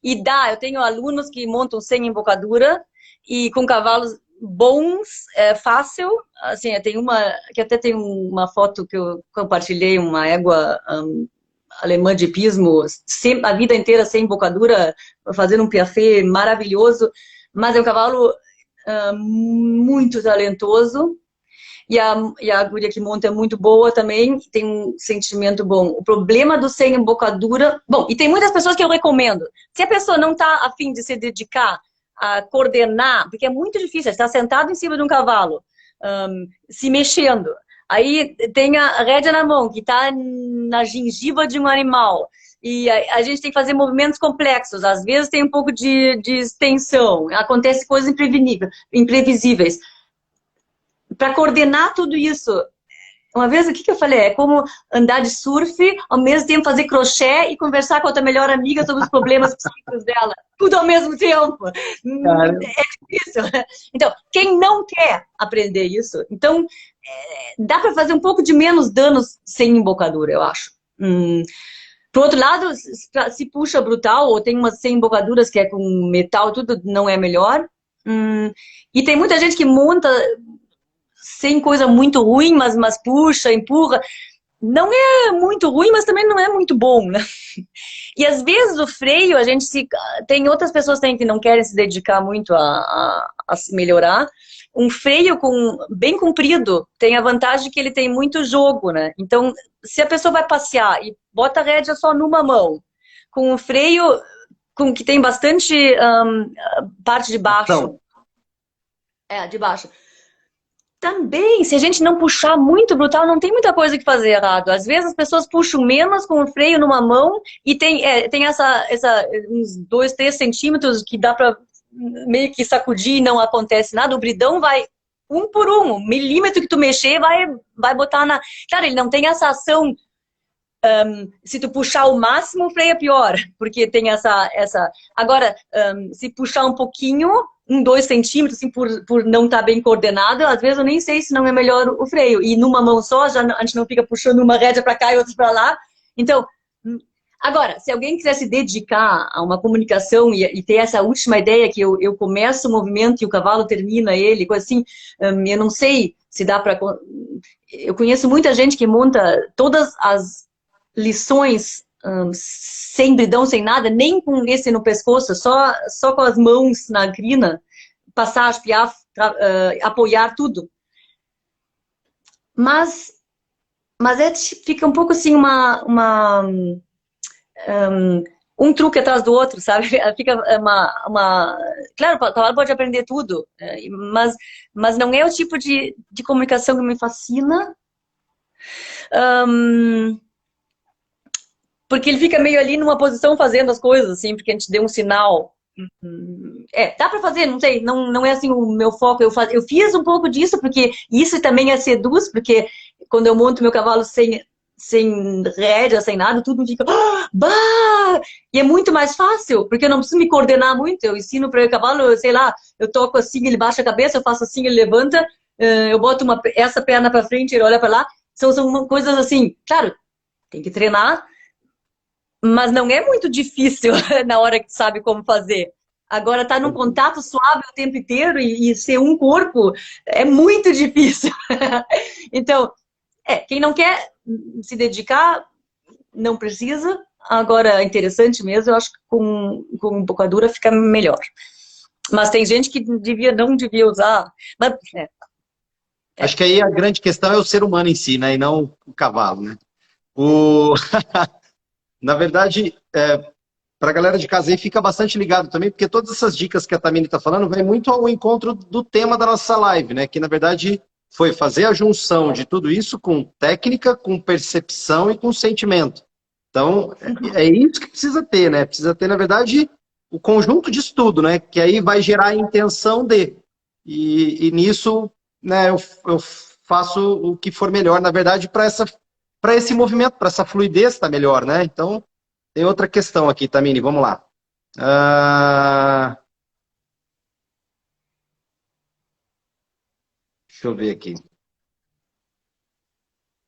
[SPEAKER 2] Eu tenho alunos que montam sem embocadura e com cavalos bons, é fácil. Assim, eu tenho que até tem uma foto que eu compartilhei, uma égua alemã de pismo, a vida inteira sem embocadura, fazendo um piafé maravilhoso, mas é um cavalo muito talentoso. E a guria que monta é muito boa também, tem um sentimento bom. O problema do sem embocadura... Bom, e tem muitas pessoas que eu recomendo. Se a pessoa não está a fim de se dedicar a coordenar, porque é muito difícil, está sentado em cima de um cavalo, se mexendo. Aí tem a rédea na mão, que está na gengiva de um animal. E a gente tem que fazer movimentos complexos. Às vezes tem um pouco de extensão. Acontece coisas imprevisíveis. Para coordenar tudo isso, uma vez, o que eu falei? É como andar de surf, ao mesmo tempo fazer crochê e conversar com a tua melhor amiga sobre os problemas psíquicos dela. Tudo ao mesmo tempo. É difícil. Então, quem não quer aprender isso, então, dá para fazer um pouco de menos danos sem embocadura, eu acho. Por outro lado, se puxa brutal, ou tem umas sem embocaduras que é com metal, tudo não é melhor. E tem muita gente que monta sem coisa muito ruim, mas puxa, empurra. Não é muito ruim, mas também não é muito bom, né? E às vezes o freio, tem outras pessoas também que não querem se dedicar muito a se melhorar. Um freio bem comprido tem a vantagem que ele tem muito jogo, né? Então, se a pessoa vai passear e bota a rédea só numa mão, com o freio que tem bastante parte de baixo. De baixo. Também, se a gente não puxar muito brutal, não tem muita coisa que fazer errado. Às vezes as pessoas puxam menos com o freio numa mão e tem uns 2, 3 centímetros que dá para meio que sacudir e não acontece nada. O bridão vai um por um, milímetro que tu mexer vai botar na... Claro, ele não tem essa ação... se tu puxar o máximo, o freio é pior, porque tem essa... Agora, se puxar um pouquinho... 2 centímetros, assim, por não estar bem coordenado, às vezes eu nem sei se não é melhor o freio. E numa mão só, a gente não fica puxando uma rédea para cá e outra para lá. Então, agora, se alguém quiser se dedicar a uma comunicação e ter essa última ideia que eu começo o movimento e o cavalo termina ele, coisa assim, eu não sei se dá para... Eu conheço muita gente que monta todas as lições sem bridão, sem nada, nem com esse no pescoço, só com as mãos na crina, passar, espiar, apoiar tudo. Mas fica um pouco assim um truque atrás do outro, sabe? Fica Claro, o cavalo pode aprender tudo, mas não é o tipo de comunicação que me fascina. Porque ele fica meio ali numa posição fazendo as coisas, assim, porque a gente deu um sinal. Dá pra fazer, não sei, não é assim o meu foco. Eu fiz um pouco disso, porque isso também seduz, porque quando eu monto meu cavalo sem sem rédea, sem nada, tudo fica... Bah! E é muito mais fácil, porque eu não preciso me coordenar muito. Eu ensino para o cavalo, sei lá, eu toco assim, ele baixa a cabeça, eu faço assim, ele levanta, eu boto essa perna para frente, ele olha para lá. São coisas assim, claro, tem que treinar, mas não é muito difícil na hora que sabe como fazer. Agora, tá num contato suave o tempo inteiro e ser um corpo é muito difícil. Então, quem não quer se dedicar, não precisa. Agora, é interessante mesmo, eu acho que com bocadura fica melhor. Mas tem gente que não devia usar. Mas,
[SPEAKER 3] Acho que aí a grande questão é o ser humano em si, né? E não o cavalo, né? O... Na verdade, para a galera de casa aí, fica bastante ligado também, porque todas essas dicas que a Tamini está falando vai muito ao encontro do tema da nossa live, né? Que, na verdade, foi fazer a junção de tudo isso com técnica, com percepção e com sentimento. Então, é isso que precisa ter, né? Precisa ter, na verdade, o conjunto de estudo, né? Que aí vai gerar a intenção de. E nisso, né, eu faço o que for melhor, na verdade, para esse movimento, para essa fluidez estar melhor, né? Então, tem outra questão aqui, Tamini, vamos lá. Deixa eu ver aqui.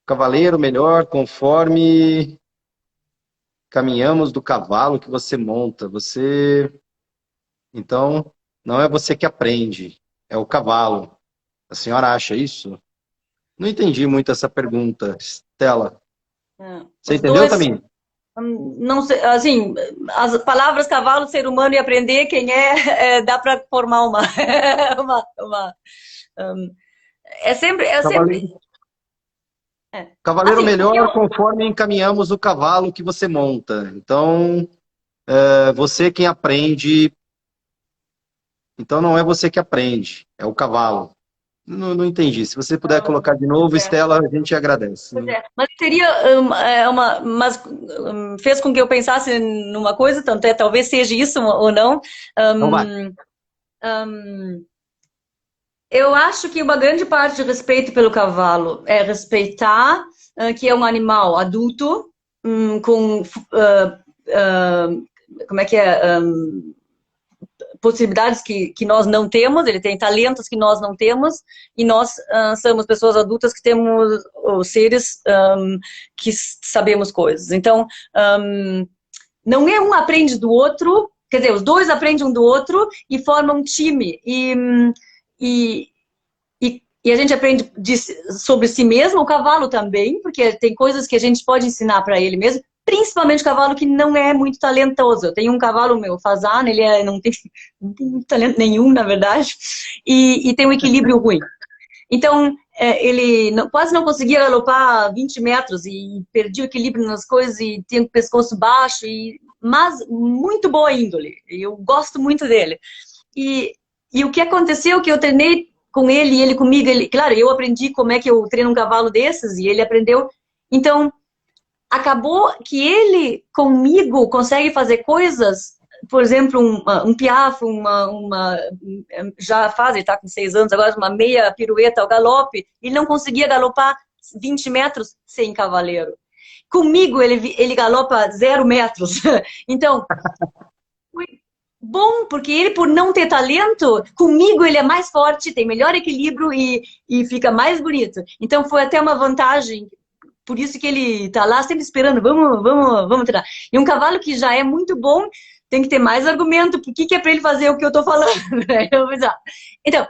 [SPEAKER 3] Cavaleiro melhor, conforme caminhamos do cavalo que você monta. Então, não é você que aprende, é o cavalo. A senhora acha isso? Não entendi muito essa pergunta, Stella. Você
[SPEAKER 2] os
[SPEAKER 3] entendeu,
[SPEAKER 2] dois,
[SPEAKER 3] Tamini?
[SPEAKER 2] não sei, assim, as palavras cavalo, ser humano e aprender quem dá para formar é sempre,
[SPEAKER 3] Cavaleiro
[SPEAKER 2] assim,
[SPEAKER 3] melhor conforme encaminhamos o cavalo que você monta. Então, você quem aprende. Então, não é você que aprende, é o cavalo. Não entendi. Se você puder colocar de novo, Stella, a gente agradece.
[SPEAKER 2] Pois é, mas seria mas fez com que eu pensasse numa coisa, tanto talvez seja isso ou não.
[SPEAKER 3] Então vai.
[SPEAKER 2] Eu acho que uma grande parte do respeito pelo cavalo é respeitar que é um animal adulto com como é que é possibilidades que nós não temos, ele tem talentos que nós não temos, e nós somos pessoas adultas que temos seres que sabemos coisas. Então, não é um aprende do outro, quer dizer, os dois aprendem um do outro e formam um time. E a gente aprende sobre si mesmo, o cavalo também, porque tem coisas que a gente pode ensinar para ele mesmo, principalmente o cavalo que não é muito talentoso. Eu tenho um cavalo meu, Fazan, ele não tem talento nenhum, na verdade, e tem um equilíbrio ruim. Então, ele quase não conseguia galopar 20 metros e perdia o equilíbrio nas coisas e tinha o pescoço baixo, mas muito boa índole. Eu gosto muito dele. E o que aconteceu que eu treinei com ele e ele comigo, claro, eu aprendi como é que eu treino um cavalo desses e ele aprendeu. Então, acabou que ele, comigo, consegue fazer coisas, por exemplo, um piaffe, já faz, ele está com 6 anos agora, uma meia pirueta ao galope, ele não conseguia galopar 20 metros sem cavaleiro. Comigo, ele galopa 0 metros. Então, foi bom, porque ele, por não ter talento, comigo ele é mais forte, tem melhor equilíbrio e fica mais bonito. Então, foi até uma vantagem. Por isso que ele tá lá sempre esperando, vamos treinar. E um cavalo que já é muito bom, tem que ter mais argumento, por que é para ele fazer o que eu tô falando. Então,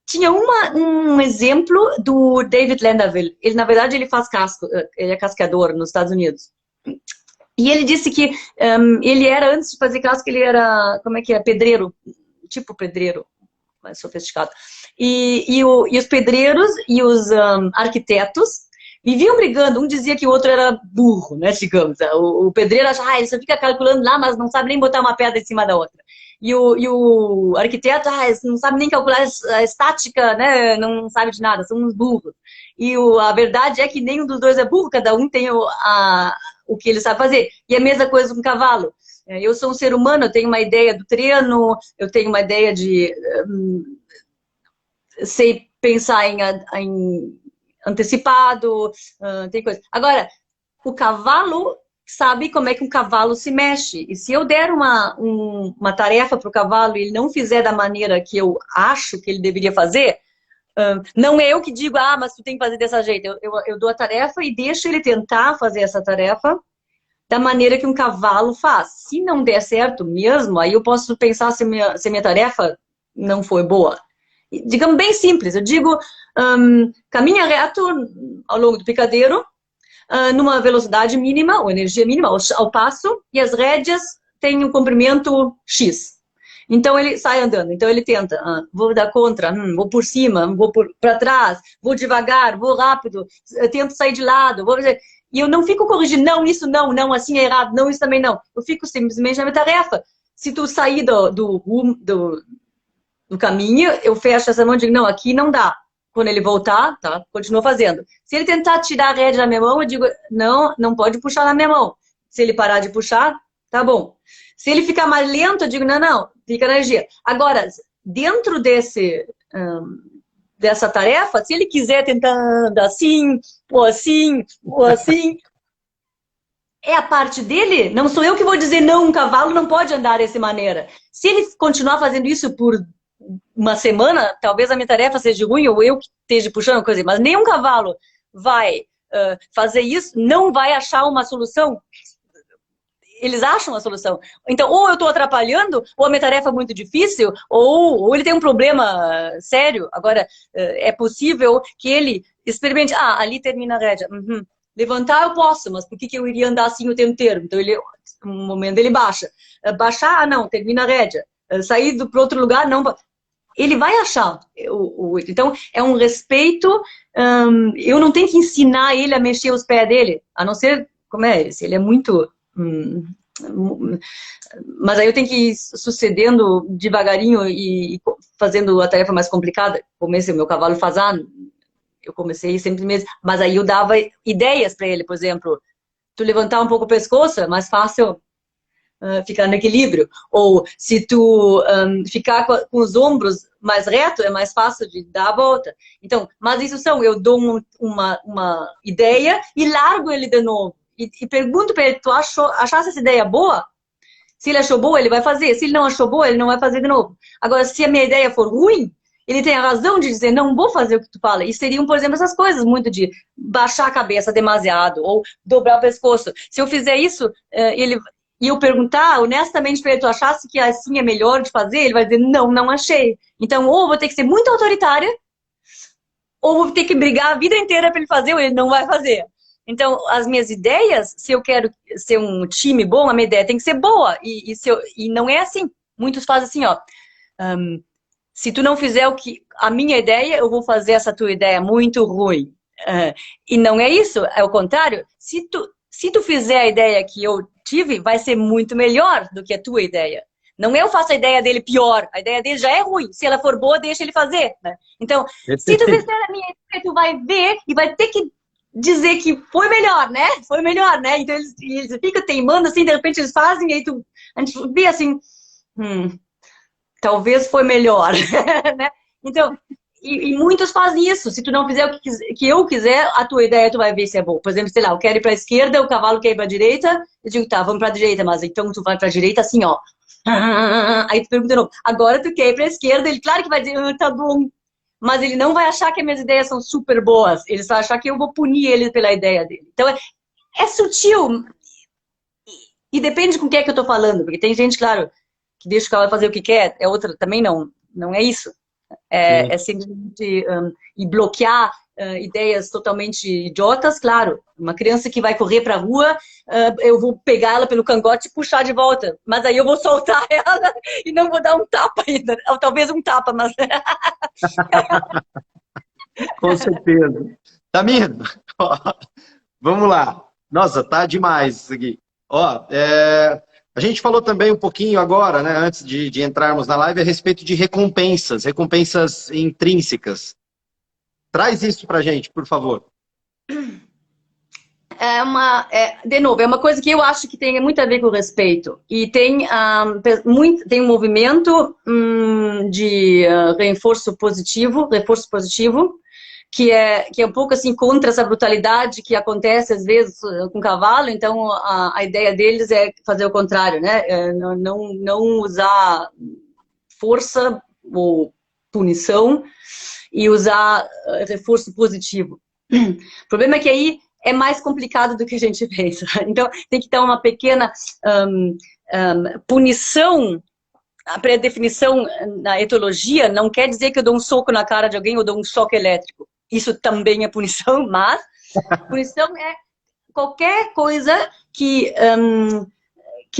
[SPEAKER 2] tinha um exemplo do David Landaville. Ele, na verdade, ele faz casco, ele é cascador nos Estados Unidos. E ele disse que ele era, antes de fazer casco, ele era, como é que é, pedreiro, tipo pedreiro, mais sofisticado. E os pedreiros e os arquitetos viviam brigando, um dizia que o outro era burro, né, digamos. O pedreiro acha, ele só fica calculando lá, mas não sabe nem botar uma pedra em cima da outra. E o arquiteto, não sabe nem calcular a estática, né, não sabe de nada, são uns burros. E a verdade é que nenhum dos dois é burro, cada um tem o que ele sabe fazer. E a mesma coisa com o cavalo. Eu sou um ser humano, eu tenho uma ideia do treino, eu tenho uma ideia de... sei pensar em antecipado, tem coisa. Agora, o cavalo sabe como é que um cavalo se mexe. E se eu der uma tarefa para o cavalo e ele não fizer da maneira que eu acho que ele deveria fazer, não é eu que digo, mas tu tem que fazer dessa jeito. Eu dou a tarefa e deixo ele tentar fazer essa tarefa da maneira que um cavalo faz. Se não der certo mesmo, aí eu posso pensar se minha tarefa não foi boa. Digamos bem simples, eu digo, caminha reto ao longo do picadeiro, numa velocidade mínima, ou energia mínima, ao passo, e as rédeas têm um comprimento X. Então ele sai andando, então ele tenta, vou dar contra, vou por cima, vou para trás, vou devagar, vou rápido, eu tento sair de lado, vou fazer... E eu não fico corrigindo, não, isso não, assim é errado, não, isso também não. Eu fico simplesmente na minha tarefa. Se tu sair do caminho, eu fecho essa mão e digo, não, aqui não dá. Quando ele voltar, tá, continua fazendo. Se ele tentar tirar a rédea da minha mão, eu digo, não pode puxar na minha mão. Se ele parar de puxar, tá bom. Se ele ficar mais lento, eu digo, não, fica na energia. Agora, dentro dessa tarefa, se ele quiser tentar andar assim, ou assim, é a parte dele. Não sou eu que vou dizer, não, um cavalo não pode andar dessa maneira. Se ele continuar fazendo isso por uma semana, talvez a minha tarefa seja ruim, ou eu que esteja puxando coisa, mas nenhum cavalo vai fazer isso, não vai achar uma solução. Eles acham a solução. Então, ou eu estou atrapalhando, ou a minha tarefa é muito difícil, ou ele tem um problema sério. Agora, é possível que ele experimente, ali termina a rédea. Levantar eu posso, mas por que eu iria andar assim o tempo inteiro? Então, no momento ele baixa. Baixar, não, termina a rédea. Sair para outro lugar, não. Ele vai achar. Então, é um respeito. Eu não tenho que ensinar ele a mexer os pés dele, a não ser, se ele é muito... Mas aí eu tenho que ir sucedendo devagarinho e fazendo a tarefa mais complicada. Comecei, o meu cavalo faz eu comecei sempre mesmo, mas aí eu dava ideias para ele, por exemplo, tu levantar um pouco o pescoço, é mais fácil ficar no equilíbrio, ou se tu ficar com os ombros mais reto, é mais fácil de dar a volta. Então, mas isso eu dou uma ideia e largo ele de novo. E pergunto para ele, tu achasse essa ideia boa? Se ele achou boa, ele vai fazer. Se ele não achou boa, ele não vai fazer de novo. Agora, se a minha ideia for ruim, ele tem a razão de dizer, não vou fazer o que tu fala. E seriam, por exemplo, essas coisas muito de baixar a cabeça demasiado, ou dobrar o pescoço. Se eu fizer isso, e eu perguntar honestamente para ele, tu achasse que assim é melhor de fazer? Ele vai dizer, não achei. Então, ou vou ter que ser muito autoritária, ou vou ter que brigar a vida inteira para ele fazer, ou ele não vai fazer. Então, as minhas ideias, se eu quero ser um time bom, a minha ideia tem que ser boa. E não é assim. Muitos fazem assim, se tu não fizer a minha ideia, eu vou fazer essa tua ideia muito ruim. E não é isso, é o contrário. Se tu fizer a ideia que eu tive, vai ser muito melhor do que a tua ideia. Não eu faço a ideia dele pior, a ideia dele já é ruim. Se ela for boa, deixa ele fazer. Né? Então, se tu fizer a minha ideia, tu vai ver e vai ter que dizer que foi melhor, né? Foi melhor, né? Então eles ficam teimando assim, de repente eles fazem, e aí a gente vê assim, talvez foi melhor, né? Então, e muitos fazem isso. Se tu não fizer o que eu quiser, a tua ideia tu vai ver se é boa. Por exemplo, sei lá, eu quero ir para a esquerda, o cavalo quer ir para a direita, eu digo, tá, vamos para a direita, mas então tu vai para a direita assim, ó. Aí tu pergunta de novo, agora tu quer ir para a esquerda, ele claro que vai dizer, tá bom. Mas ele não vai achar que as minhas ideias são super boas. Ele vai achar que eu vou punir ele pela ideia dele. Então, é sutil. E depende com quem é que eu tô falando. Porque tem gente, claro, que deixa o cavalo fazer o que quer. É outra, também não é isso. É simplesmente e bloquear ideias totalmente idiotas, claro. Uma criança que vai correr pra rua, eu vou pegar ela pelo cangote e puxar de volta. Mas aí eu vou soltar ela e não vou dar um tapa ainda. Ou talvez um tapa, mas...
[SPEAKER 3] Com certeza. Tamir, vamos lá. Nossa, tá demais isso aqui. A gente falou também um pouquinho agora, né, antes de entrarmos na live, a respeito de recompensas intrínsecas. Traz isso pra gente, por favor.
[SPEAKER 2] De novo, é uma coisa que eu acho que tem muito a ver com o respeito. E tem um movimento de reforço positivo, que é um pouco assim contra essa brutalidade que acontece às vezes com o cavalo. Então a ideia deles é fazer o contrário, né? Não usar força ou punição e usar reforço positivo. O problema é que aí é mais complicado do que a gente pensa. Então tem que ter uma pequena punição. A pré-definição na etologia não quer dizer que eu dou um soco na cara de alguém ou dou um choque elétrico. Isso também é punição, mas punição é qualquer coisa que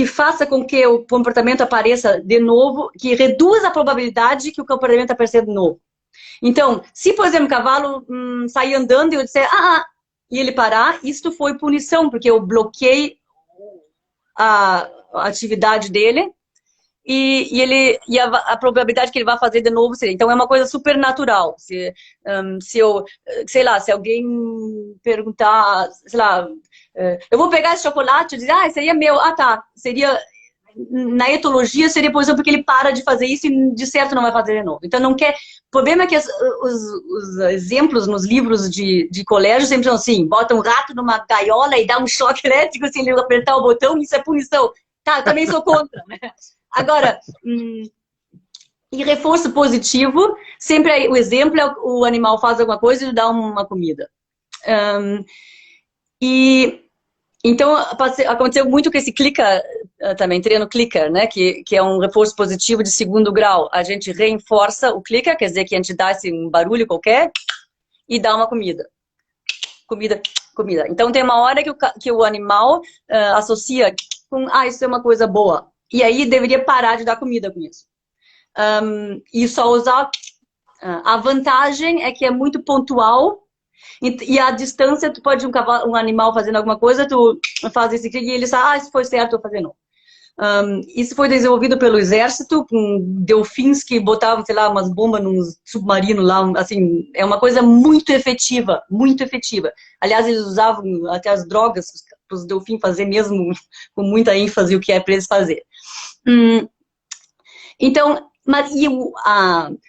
[SPEAKER 2] faça com que o comportamento apareça de novo, que reduza a probabilidade que o comportamento apareça de novo. Então, se, por exemplo, o cavalo sair andando e eu disser, e ele parar, isto foi punição, porque eu bloqueei a atividade dele e a probabilidade que ele vai fazer de novo seria. Então, é uma coisa super natural. Se eu, sei lá, se alguém perguntar, sei lá, eu vou pegar esse chocolate e dizer, isso aí é meu. Tá. Seria, na etologia, seria, por exemplo, porque ele para de fazer isso e de certo não vai fazer de novo. Então, não quer. O problema é que os exemplos nos livros de colégio sempre são assim: bota um rato numa gaiola e dá um choque elétrico se ele apertar o botão, isso é punição. Tá, eu também sou contra, né? Agora, e reforço positivo, sempre o exemplo é o animal faz alguma coisa e ele dá uma comida. Então, aconteceu muito com esse clicker, também, treino clicker, né? Que é um reforço positivo de segundo grau. A gente reforça o clicker, quer dizer que a gente dá um barulho qualquer e dá uma comida. Comida. Então, tem uma hora que o animal associa com, isso é uma coisa boa. E aí, deveria parar de dar comida com isso. E só usar... a vantagem é que é muito pontual. E a distância, tu pode um animal fazendo alguma coisa, tu faz esse clique e ele sabe, isso foi certo, eu vou fazer não. Isso foi desenvolvido pelo exército, com delfins que botavam, sei lá, umas bombas num submarino lá, assim, é uma coisa muito efetiva, muito efetiva. Aliás, eles usavam até as drogas para os delfins fazer mesmo com muita ênfase o que é para eles fazer. Então,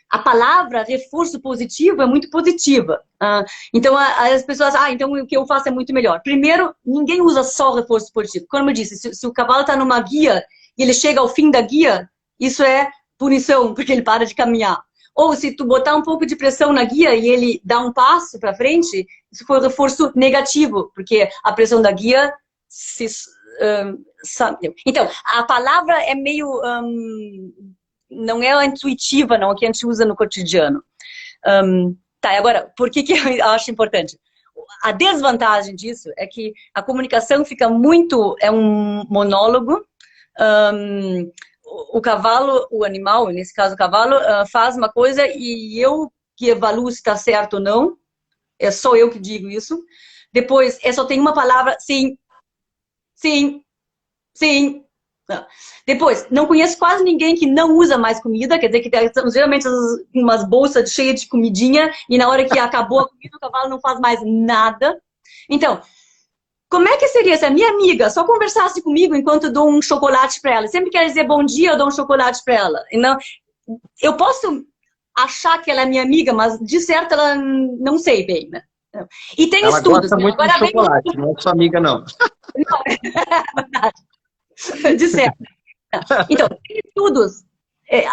[SPEAKER 2] a palavra reforço positivo é muito positiva. Então, as pessoas, então o que eu faço é muito melhor. Primeiro, ninguém usa só reforço positivo. Como eu disse, se o cavalo está numa guia e ele chega ao fim da guia, isso é punição, porque ele para de caminhar. Ou se tu botar um pouco de pressão na guia e ele dá um passo para frente, isso foi reforço negativo, porque a pressão da guia então, a palavra é meio... não é intuitiva, não, que a gente usa no cotidiano. Agora, por que eu acho importante? A desvantagem disso é que a comunicação fica muito... É um monólogo. O cavalo, o animal, nesse caso o cavalo, faz uma coisa e eu que evaluo se está certo ou não. É só eu que digo isso. Depois, só tem uma palavra, sim, sim, sim. Depois, não conheço quase ninguém que não usa mais comida, quer dizer que tem geralmente umas bolsas cheias de comidinha e na hora que acabou a comida o cavalo não faz mais nada. Então, como é que seria se a minha amiga só conversasse comigo enquanto eu dou um chocolate para ela? Sempre quer dizer bom dia, eu dou um chocolate para ela. Não, eu posso achar que ela é minha amiga, mas de certo ela não sei bem, né? E tem
[SPEAKER 3] ela
[SPEAKER 2] estudos.
[SPEAKER 3] Gosta muito de chocolate, não é sua amiga, não.
[SPEAKER 2] Não, é verdade. De certo. Então, tem estudos.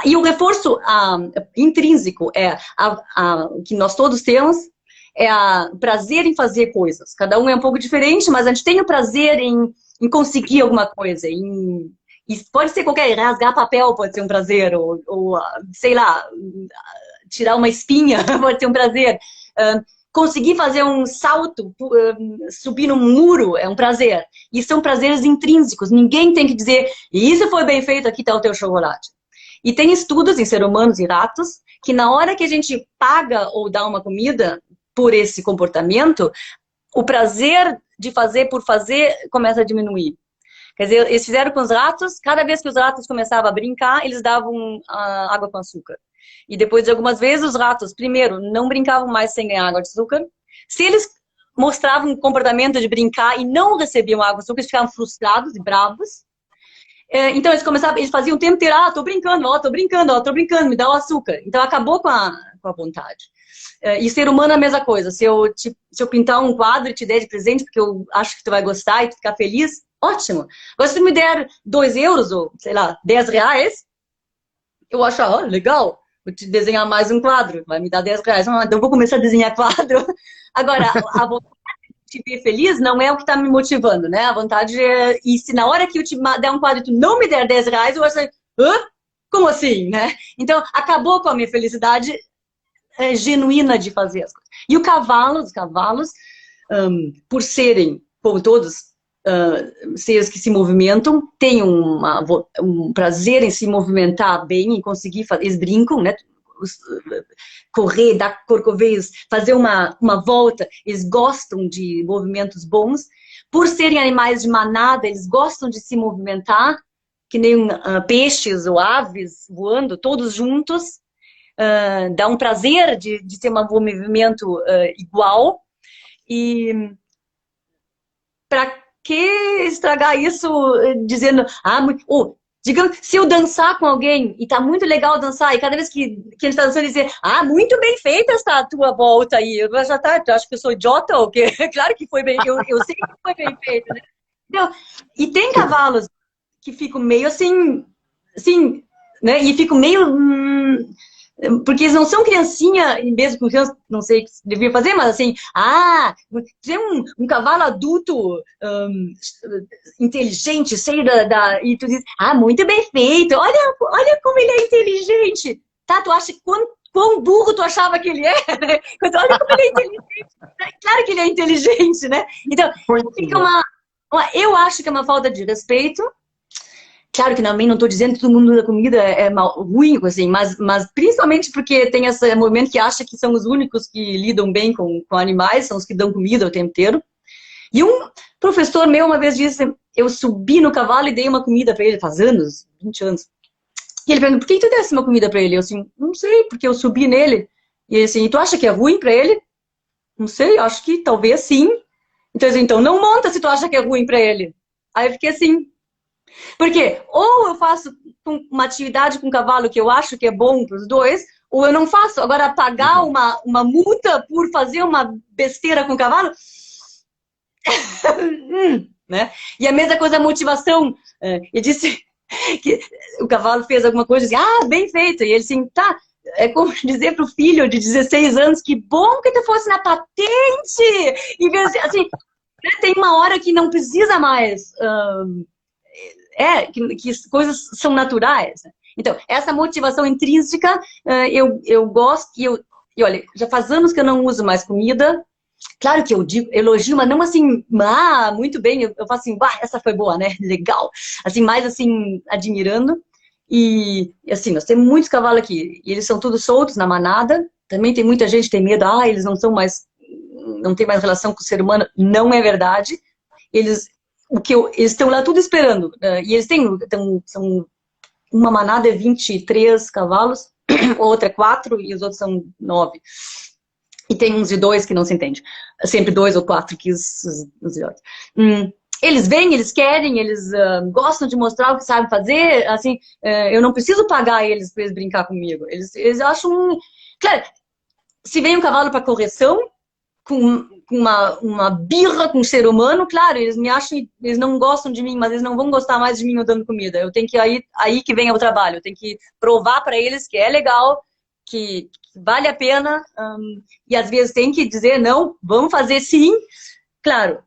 [SPEAKER 2] E o reforço intrínseco que nós todos temos é o prazer em fazer coisas. Cada um é um pouco diferente, mas a gente tem o prazer em conseguir alguma coisa. E pode ser qualquer... Rasgar papel pode ser um prazer. Ou sei lá, tirar uma espinha pode ser um prazer. Conseguir fazer um salto, subir num muro, é um prazer. E são prazeres intrínsecos. Ninguém tem que dizer, isso foi bem feito, aqui está o teu chocolate. E tem estudos em seres humanos e ratos, que na hora que a gente paga ou dá uma comida por esse comportamento, o prazer de fazer por fazer começa a diminuir. Quer dizer, eles fizeram com os ratos, cada vez que os ratos começavam a brincar, eles davam água com açúcar. E depois de algumas vezes, os ratos, primeiro, não brincavam mais sem ganhar água de açúcar. Se eles mostravam um comportamento de brincar e não recebiam água de açúcar, eles ficavam frustrados e bravos. Então, eles faziam o tempo inteiro, tô brincando, me dá o açúcar. Então, acabou com a vontade. E ser humano é a mesma coisa. Se eu pintar um quadro e te der de presente, porque eu acho que tu vai gostar e tu ficar feliz, ótimo. Agora, se tu me der 2 euros ou, sei lá, 10 reais, eu acho, legal, vou te desenhar mais um quadro, vai me dar 10 reais. Então eu vou começar a desenhar quadro. Agora, a vontade de te ver feliz não é o que está me motivando, né? A vontade é... E se na hora que eu te der um quadro e tu não me der 10 reais, eu vou achar, como assim, né? Então, acabou com a minha felicidade genuína de fazer as coisas. E os cavalos, por serem, como todos, seres que se movimentam, têm um prazer em se movimentar bem, em conseguir fazer, eles brincam, né? Correr, dar corcoveios, fazer uma volta, eles gostam de movimentos bons. Por serem animais de manada, eles gostam de se movimentar, que nem peixes ou aves voando, todos juntos. Dá um prazer de ter um movimento igual. E para que estragar isso dizendo, digamos, se eu dançar com alguém e tá muito legal dançar, e cada vez que a gente tá dançando, dizer, muito bem feita essa tua volta aí, eu já tu acha que eu sou idiota ou quê? Claro que foi bem, eu sei que foi bem feita, né? Então, e tem cavalos que ficam meio assim, né? E ficam meio... porque eles não são criancinha, e mesmo com criança, não sei o que devia fazer, mas assim, tem um cavalo adulto inteligente, cheio e tu diz, muito bem feito, olha como ele é inteligente. Tá, tu acha quão burro tu achava que ele é? Olha como ele é inteligente. Claro que ele é inteligente, né? Então, fica eu acho que é uma falta de respeito. Claro que também não estou dizendo que todo mundo da comida é ruim, assim, mas principalmente porque tem esse movimento que acha que são os únicos que lidam bem com animais, são os que dão comida o tempo inteiro. E um professor meu uma vez disse, eu subi no cavalo e dei uma comida para ele, faz anos, 20 anos. E ele perguntou, por que tu desse uma comida para ele? Eu assim, não sei, porque eu subi nele. E ele assim, e tu acha que é ruim para ele? Não sei, acho que talvez sim. Então não monta se tu acha que é ruim para ele. Aí eu fiquei assim... Porque ou eu faço uma atividade com o cavalo que eu acho que é bom para os dois, ou eu não faço. Agora, pagar uma multa por fazer uma besteira com o cavalo... né? E a mesma coisa a motivação. Ele disse que o cavalo fez alguma coisa assim, bem feito. E ele assim, tá, é como dizer para o filho de 16 anos, que bom que tu fosse na patente. Em vez de, assim, tem uma hora que não precisa mais... que as coisas são naturais. Então, essa motivação intrínseca, eu gosto, e olha, já faz anos que eu não uso mais comida. Claro que eu digo, elogio, mas não assim, muito bem, eu faço assim, essa foi boa, né? Legal. Assim, mais assim, admirando. E assim, nós temos muitos cavalos aqui, e eles são todos soltos na manada. Também tem muita gente que tem medo, eles não tem mais relação com o ser humano. Não é verdade. Eles estão lá tudo esperando. E eles são uma manada é 23 cavalos, outra é 4 e os outros são 9. E tem uns de 2 que não se entende. Sempre 2 ou 4 que os outros. Eles vêm, eles querem, eles gostam de mostrar o que sabem fazer. Assim, eu não preciso pagar eles para eles brincar comigo. Eles acham... Claro, se vem um cavalo para correção, com uma birra com o ser humano, claro, eles me acham, eles não gostam de mim, mas eles não vão gostar mais de mim eu dando comida. Eu tenho que aí que vem o trabalho, eu tenho que provar para eles que é legal, que vale a pena, e às vezes tem que dizer, não, vamos fazer sim, claro,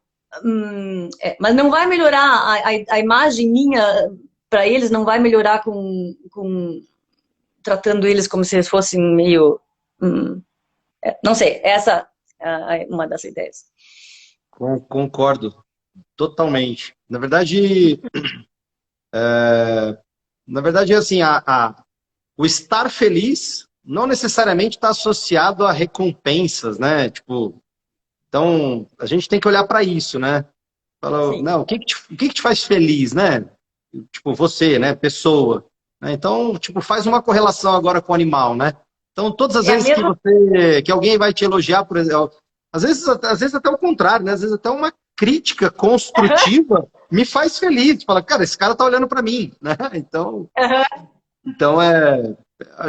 [SPEAKER 2] mas não vai melhorar a imagem minha para eles, não vai melhorar com tratando eles como se eles fossem meio, não sei, essa uma das ideias.
[SPEAKER 3] Concordo totalmente. Na verdade, assim, o estar feliz não necessariamente está associado a recompensas, né? Tipo, então a gente tem que olhar para isso, né? Fala, não, o que te faz feliz, né? Tipo, você, né? Pessoa. Né? Então, tipo, faz uma correlação agora com o animal, né? Então, todas as vezes que alguém vai te elogiar, por exemplo, às vezes até o contrário, né? Às vezes até uma crítica construtiva me faz feliz. Fala, cara, esse cara tá olhando para mim, né? Então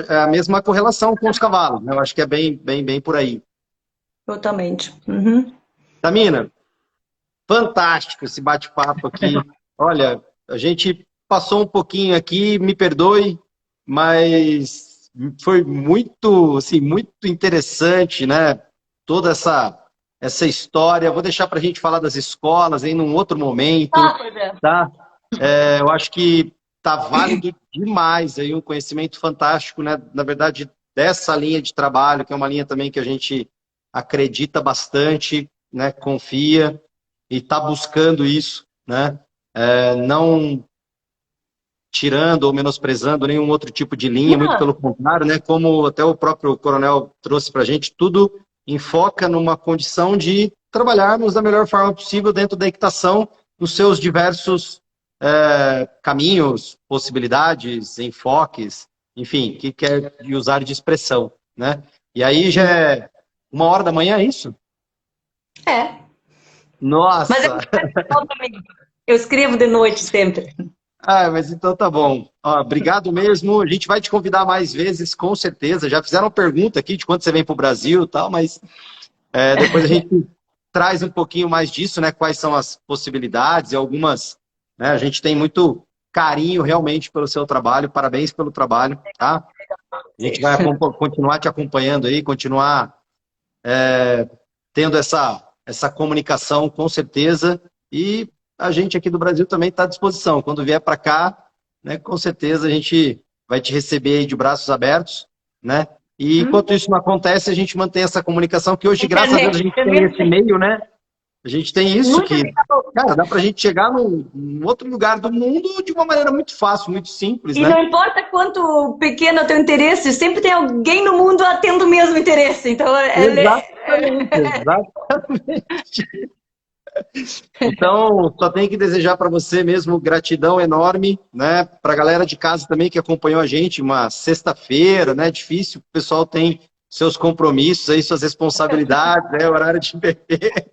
[SPEAKER 3] é a mesma correlação com os cavalos, né? Eu acho que é bem por aí.
[SPEAKER 2] Totalmente. Uhum.
[SPEAKER 3] Tamina, fantástico esse bate-papo aqui. Olha, a gente passou um pouquinho aqui, me perdoe, mas foi muito, assim, muito interessante, né? Toda essa história. Vou deixar para a gente falar das escolas em um outro momento,
[SPEAKER 2] Pois é.
[SPEAKER 3] tá? Eu acho que tá válido demais aí, um conhecimento fantástico, né? Na verdade, dessa linha de trabalho, que é uma linha também que a gente acredita bastante, né? Confia e está buscando isso, né? Não tirando ou menosprezando nenhum outro tipo de linha, muito pelo contrário, né? Como até o próprio coronel trouxe para a gente, tudo enfoca numa condição de trabalharmos da melhor forma possível dentro da equitação, nos seus diversos caminhos, possibilidades, enfoques, enfim, que quer usar de expressão, né? E aí já é 1h da manhã, é isso?
[SPEAKER 2] É.
[SPEAKER 3] Nossa!
[SPEAKER 2] Mas eu escrevo de noite sempre.
[SPEAKER 3] Mas então tá bom. Obrigado mesmo. A gente vai te convidar mais vezes, com certeza. Já fizeram pergunta aqui de quando você vem para o Brasil e tal, mas depois a gente traz um pouquinho mais disso, né? Quais são as possibilidades e algumas, né? A gente tem muito carinho realmente pelo seu trabalho. Parabéns pelo trabalho, tá? A gente vai continuar te acompanhando aí, continuar tendo essa comunicação, com certeza. E a gente aqui do Brasil também está à disposição. Quando vier para cá, né, com certeza a gente vai te receber aí de braços abertos, né? E enquanto isso não acontece, a gente mantém essa comunicação, que hoje, graças a Deus, a gente tem esse meio, né? A gente tem isso que, cara, dá pra gente chegar num outro lugar do mundo de uma maneira muito fácil, muito simples, né?
[SPEAKER 2] E não importa quanto pequeno é o teu interesse, sempre tem alguém no mundo tendo o mesmo interesse. Então,
[SPEAKER 3] exatamente. Então, só tenho que desejar para você mesmo gratidão enorme, né? Para a galera de casa também que acompanhou a gente, uma sexta-feira, né? Difícil, o pessoal tem seus compromissos aí, suas responsabilidades, né? Horário de beber.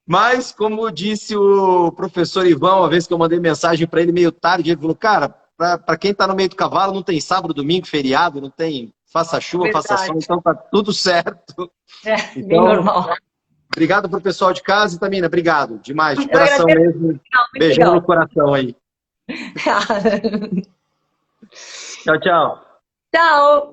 [SPEAKER 3] Mas, como disse o professor Ivan, uma vez que eu mandei mensagem para ele meio tarde, ele falou, cara, para quem está no meio do cavalo, não tem sábado, domingo, feriado, não tem faça chuva, faça sol, então tá tudo certo.
[SPEAKER 2] Bem normal.
[SPEAKER 3] Obrigado pro pessoal de casa e Tamina, obrigado demais, de coração mesmo. Beijão no coração aí. Tchau, tchau.
[SPEAKER 2] Tchau.